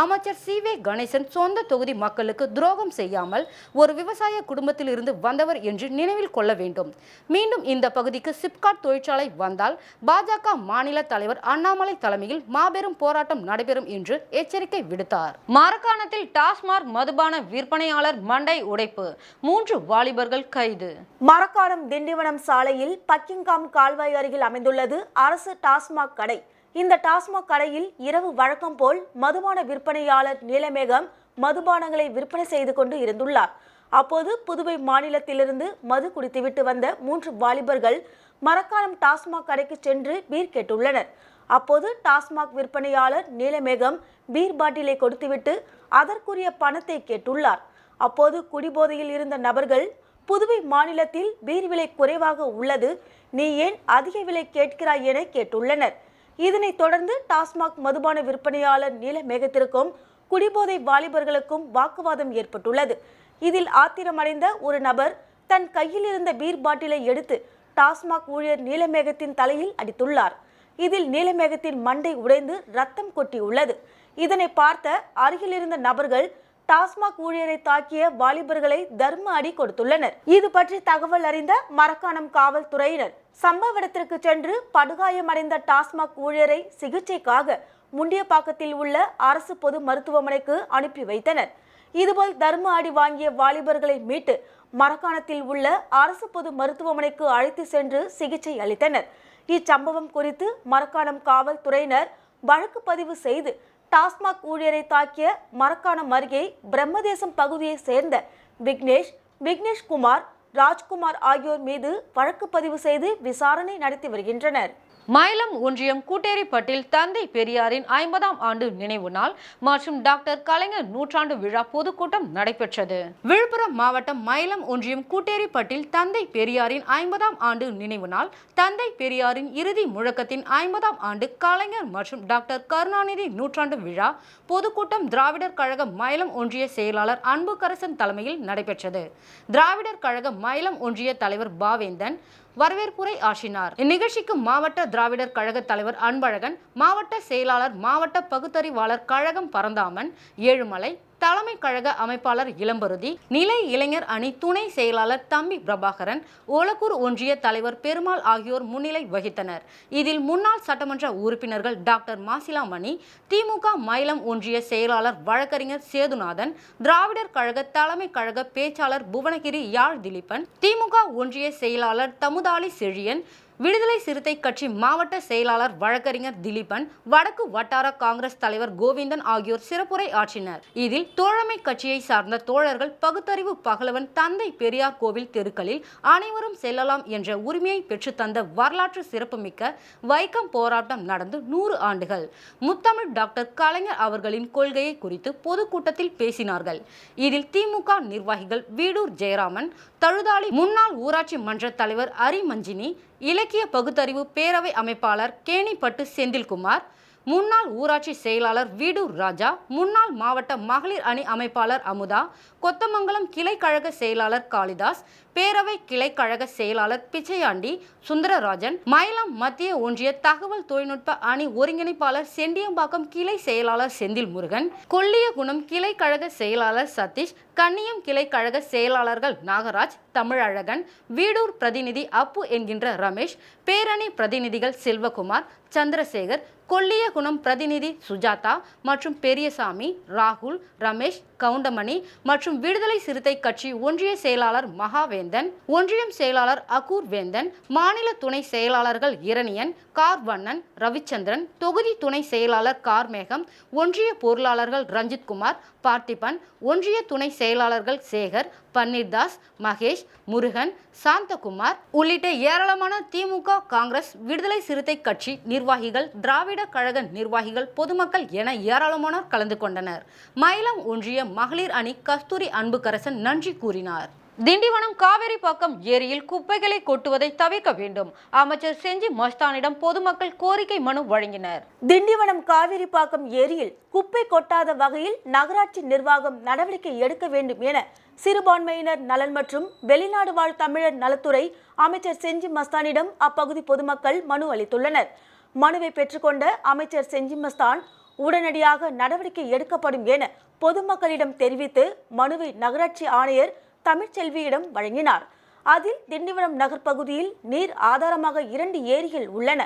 அமைச்சர் சி.வே. கணேசன் சொந்த தொகுதி மக்களுக்கு துரோகம் செய்யாமல் ஒரு விவசாய குடும்பத்தில் இருந்து வந்தவர் என்று நினைவில் கொள்ள வேண்டும். மீண்டும் இந்த பகுதிக்கு சிப்காட் தொழிற்சாலை வந்தால் பாஜக மாநில தலைவர் அண்ணாமலை தலைமையில் மாபெரும் போராட்டம் நடைபெறும் என்று எச்சரிக்கை விடுத்தார். மரக்காணத்தில் டாஸ்மாக் மதுபான விற்பனையாளர் மண்டை உடைப்பு, 3 வாலிபர்கள் கைது. மரக்காணம் திண்டிவனம் சாலையில் பக்கிங்காம் கால்வாய் அருகில் அமைந்துள்ளது அரசு டாஸ்மாக் கடை. இந்த டாஸ்மாக் கடையில் இரவு வழக்கம் போல் மதுபான விற்பனையாளர் நீலமேகம் மதுபானங்களை விற்பனை செய்து கொண்டு இருந்துள்ளார். அப்போது புதுவை மாநிலத்திலிருந்து மது குடித்துவிட்டு வந்த 3 வாலிபர்கள் மரக்காணம் டாஸ்மாக் கடைக்கு சென்று பீர் கேட்டுள்ளனர். அப்போது டாஸ்மாக் விற்பனையாளர் நீலமேகம் பீர் பாட்டிலை கொடுத்துவிட்டு அதற்குரிய பணத்தை கேட்டுள்ளார். அப்போது குடிபோதையில் இருந்த நபர்கள், புதுவை மாநிலத்தில் பீர் விலை குறைவாக உள்ளது, நீ ஏன் அதிக விலை கேட்கிறாய் என கேட்டுள்ளனர். இதனைத் தொடர்ந்து டாஸ்மாக் மதுபான விற்பனையாளர் நீலமேகத்திற்கும் குடிபோதை வாலிபர்களுக்கும் வாக்குவாதம் ஏற்பட்டுள்ளது. இதில் ஆத்திரமடைந்த ஒரு நபர் தன் கையில் இருந்த பீர் பாட்டிலை எடுத்து டாஸ்மாக் ஊழியர் நீலமேகத்தின் தலையில் அடித்துள்ளார். இதில் நீலமேகத்தின் மண்டை உடைந்து ரத்தம் கொட்டியுள்ளது. இதனை பார்த்த அருகில் இருந்த நபர்கள் டாஸ்மாக் ஊழியரை தாக்கிய வாலிபர்களை தர்ம அடி கொடுத்துள்ளனர். இது பற்றி தகவல் அறிந்த மரக்காணம் காவல்துறையினர் சம்பவ இடத்திற்கு சென்று படுகாயமடைந்த டாஸ்மாக் ஊழியரை சிகிச்சைக்காக முண்டியப்பாக்கத்தில் உள்ள அரசு பொது மருத்துவமனைக்கு அனுப்பி வைத்தனர். இதுபோல் தர்ம அடி வாங்கிய வாலிபர்களை மீட்டு மரக்காணத்தில் உள்ள அரசு பொது மருத்துவமனைக்கு அழைத்து சென்று சிகிச்சை அளித்தனர். இச்சம்பவம் குறித்து மரக்காணம் காவல்துறையினர் வழக்கு பதிவு செய்து டாஸ்மாக் ஊழியரை தாக்கிய மரக்காணம் அருகே பிரம்மதேசம் பகுதியை சேர்ந்த விக்னேஷ் குமார், ராஜ்குமார் ஆகியோர் மீது வழக்கு பதிவு செய்து விசாரணை நடத்தி வருகின்றனர். மயிலம் ஒன்றியம் கூட்டேரிப்பட்டில் தந்தை பெரியாரின் 50ஆம் ஆண்டு நினைவு நாள் மற்றும் டாக்டர் கலைஞர் நூற்றாண்டு விழா பொதுக்கூட்டம் நடைபெற்றது. விழுப்புரம் மாவட்டம் மயிலம் ஒன்றியம் கூட்டேரிப்பட்டில் தந்தை பெரியாரின் 50ஆம் ஆண்டு நினைவு நாள், தந்தை பெரியாரின் இறுதி முழக்கத்தின் 50ஆம் ஆண்டு கலைஞர் மற்றும் டாக்டர் கருணாநிதி நூற்றாண்டு விழா பொதுக்கூட்டம் திராவிடர் கழக மயிலம் ஒன்றிய செயலாளர் அன்புக்கரசன் தலைமையில் நடைபெற்றது. திராவிடர் கழக மயிலம் ஒன்றிய தலைவர் பாவேந்தன் வரவேற்புரை ஆற்றினார். இந்நிகழ்ச்சிக்கு மாவட்ட திராவிடர் கழக தலைவர் அன்பழகன், மாவட்ட செயலாளர், மாவட்ட பகுத்தறிவாளர் கழகம் பரந்தாமன், ஏழுமலை, தலைமை கழக அமைப்பாளர் இளம்பருதி, நிலை இளைஞர் அணி துணை செயலாளர் தம்பி பிரபாகரன், ஒலக்கூர் ஒன்றிய தலைவர் பெருமாள் ஆகியோர் முன்னிலை வகித்தனர். இதில் முன்னாள் சட்டமன்ற உறுப்பினர்கள் டாக்டர் மாசிலாமணி, திமுக மயிலம் ஒன்றிய செயலாளர் வழக்கறிஞர் சேதுநாதன், திராவிடர் கழக தலைமை கழக பேச்சாளர் புவனகிரி யாழ் திலீபன், திமுக ஒன்றிய செயலாளர் தமுதாலி செழியன், விடுதலை சிறுத்தை கட்சி மாவட்ட செயலாளர் வழக்கறிஞர் திலீபன், வடக்கு வட்டார காங்கிரஸ் தலைவர் கோவிந்தன் ஆகியோர் சிறப்புரை ஆற்றினர். இதில் தோழமை கட்சியை சார்ந்த தோழர்கள் பகுத்தறிவு பகலவன் தந்தை பெரியார் கோவில் தெருக்களில் அனைவரும் செல்லலாம் என்ற உரிமையை பெற்று தந்த வரலாற்று சிறப்புமிக்க வைக்கம் போராட்டம் நடந்து 100 ஆண்டுகள். முத்தமிழ் டாக்டர் கலைஞர் அவர்களின் கொள்கையை குறித்து பொதுக்கூட்டத்தில் பேசினார்கள். இதில் திமுக நிர்வாகிகள் வீடூர் ஜெயராமன், தழுதாளி முன்னாள் ஊராட்சி மன்ற தலைவர் அரிமஞ்சினி, இலக்கிய பகுத்தறிவு பேரவை அமைப்பாளர் கேணிப்பட்டு செந்தில்குமார், முன்னாள் ஊராட்சி செயலாளர் வீடூர் ராஜா, முன்னாள் மாவட்ட மகளிர் அணி அமைப்பாளர் அமுதா, கொத்தமங்கலம் கிளை கழக செயலாளர் காளிதாஸ், பேரவை கிளை கழக செயலாளர் பிச்சையாண்டி சுந்தரராஜன், மயிலம் மத்திய ஒன்றிய தகவல் தொழில்நுட்ப அணி ஒருங்கிணைப்பாளர் செண்டியம்பாக்கம் கிளை செயலாளர் செந்தில் முருகன், கொல்லியகுணம் கிளை கழக செயலாளர் சதீஷ், கன்னியம் கிளை கழக செயலாளர்கள் நாகராஜ், தமிழழகன், வீடூர் பிரதிநிதி அப்பு என்கின்ற ரமேஷ், பேரணி பிரதிநிதிகள் செல்வகுமார், சந்திரசேகர், கொல்லியகுணம் பிரதிநிதி சுஜாதா மற்றும் பெரியசாமி, ராகுல், ரமேஷ், கவுண்டமணி மற்றும் விடுதலை சிறுத்தை கட்சி ஒன்றிய செயலாளர் மகாவேந்தன், ஒன்றியம் செயலாளர் அகூர் வேந்தன், மாநில துணை செயலாளர்கள் இரணியன், கார்வண்ணன், ரவிச்சந்திரன், தொகுதி துணை செயலாளர் கார்மேகம், ஒன்றிய பொருளாளர்கள் ரஞ்சித்குமார், பார்த்திபன், ஒன்றிய துணை செயலாளர்கள் சேகர், பன்னீர்தாஸ், மகேஷ், முருகன், சாந்தகுமார் உள்ளிட்ட ஏராளமான திமுக, காங்கிரஸ், விடுதலை சிறுத்தை கட்சி நிர்வாகிகள், திராவிட கழக நிர்வாகிகள், பொதுமக்கள் என ஏராளமானோர் கலந்து கொண்டனர். மயிலம் ஒன்றிய மகளிர் அணி கஸ்தூரி அன்புக்கரசன் நன்றி கூறினார். திண்டிவனம் காவேரிப்பாக்கம் ஏரியில் குப்பைகளை கொட்டுவதை தவிர்க்க வேண்டும். அமைச்சர் செஞ்சி மஸ்தானிடம் பொதுமக்கள் கோரிக்கை மனு வழங்கினர். திண்டிவனம் காவேரிப்பாக்கம் ஏரியில் குப்பை கொட்டாத வகையில் நகராட்சி நிர்வாகம் நடவடிக்கை எடுக்க வேண்டும் என சிறுபான்மையினர் நலன் மற்றும் வெளிநாடு வாழ் தமிழர் நலத்துறை அமைச்சர் செஞ்சி மஸ்தானிடம் அப்பகுதி பொதுமக்கள் மனு அளித்துள்ளனர். மனுவை பெற்றுக்கொண்ட அமைச்சர் செஞ்சி மஸ்தான் உடனடியாக நடவடிக்கை எடுக்கப்படும் என பொதுமக்களிடம் தெரிவித்து மனுவை நகராட்சி ஆணையர் தமிழ்ச்செல்வியிடம் வழங்கினார். அதில் திண்டிவனம் நகர் பகுதியில் நீர் ஆதாரமாக 2 ஏரிகள் உள்ளன.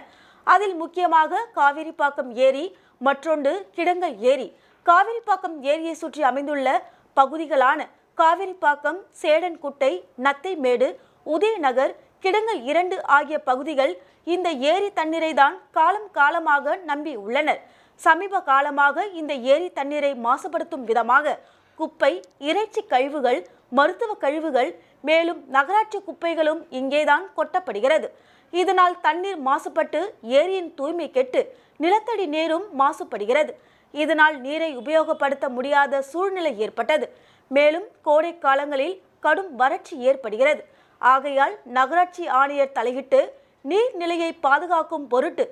அதில் முக்கியமாக காவேரிப்பாக்கம் ஏரி, மற்றொன்று கிடங்கல் ஏரி. காவேரிப்பாக்கம் ஏரியை சுற்றி அமைந்துள்ள பகுதிகளான காவேரிப்பாக்கம், சேடன்குட்டை, நத்தைமேடு, உதயநகர், கிடங்கல் 2 ஆகிய பகுதிகள் இந்த ஏரி தண்ணீரை தான் காலம் காலமாக நம்பி உள்ளனர். சமீப காலமாக இந்த ஏரி தண்ணீரை மாசுபடுத்தும் விதமாக குப்பை, இறைச்சி கழிவுகள், மருத்துவ கழிவுகள், மேலும் நகராட்சி குப்பைகளும் இங்கேதான் கொட்டப்படுகிறது. இதனால் தண்ணீர் மாசுபட்டு ஏரியின் தூய்மை கெட்டு நிலத்தடி நீரும் மாசுபடுகிறது. இதனால் நீரை உபயோகப்படுத்த முடியாத சூழ்நிலை ஏற்பட்டது. மேலும் கோடை காலங்களில் கடும் வறட்சி ஏற்படுகிறது. ஆகையால் நகராட்சி ஆணையர் தலையிட்டு நீர்நிலையை பாதுகாக்கும் பொருட்டு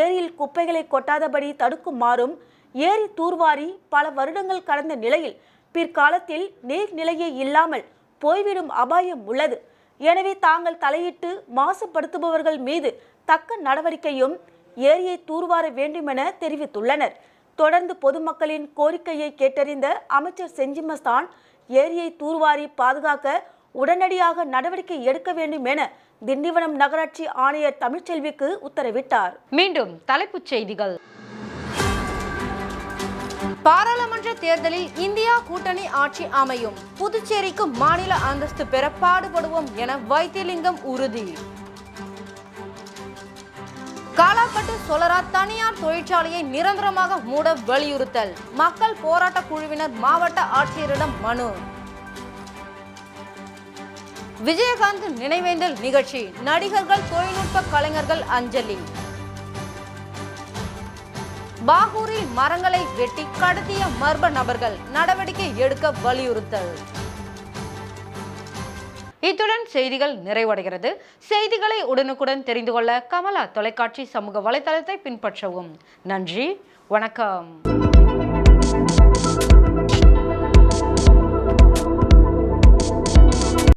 ஏரியில் குப்பைகளை கொட்டாதபடி தடுக்குமாறும், ஏரி தூர்வாரி பல வருடங்கள் கடந்த நிலையில் பிற்காலத்தில் நீர்நிலையே இல்லாமல் போய்விடும் அபாயம் உள்ளது. எனவே தாங்கள் தலையிட்டு மாசுபடுத்துபவர்கள் மீது தக்க நடவடிக்கையும் ஏரியை தூர்வார வேண்டுமென தெரிவித்துள்ளனர். தொடர்ந்து பொதுமக்களின் கோரிக்கையை கேட்டறிந்த அமைச்சர் செஞ்சி மஸ்தான் ஏரியை தூர்வாரி பாதுகாக்க உடனடியாக நடவடிக்கை எடுக்க வேண்டும் என திண்டிவனம் நகராட்சி ஆணையர் தமிழ்ச்செல்விக்கு உத்தரவிட்டார். மீண்டும் தலைப்புச் செய்திகள். பாராளுமன்ற தேர்தலில் இந்தியா கூட்டணி ஆட்சி அமையும். புதுச்சேரிக்கு மாநில அந்தஸ்து பெற பாடுபடுவோம் என வைத்திலிங்கம் உறுதி. காலாப்பட்டு சொலரா தனியார் தொழிற்சாலையை நிரந்தரமாக மூட வலியுறுத்தல். மக்கள் போராட்ட குழுவினர் மாவட்ட ஆட்சியரிடம் மனு. விஜயகாந்த் நினைவேந்தல் நிகழ்ச்சி. நடிகர்கள், தொழில்நுட்ப கலைஞர்கள் அஞ்சலி. பாகூரில் மரங்களை வெட்டி கடத்திய மர்ம நபர்கள் நடவடிக்கை எடுக்க வலியுறுத்தல். இத்துடன் செய்திகள் நிறைவடைகிறது. செய்திகளை உடனுக்குடன் தெரிந்து கொள்ள கமலா தொலைக்காட்சி சமூக வலைதளத்தை பின்பற்றவும். நன்றி, வணக்கம்.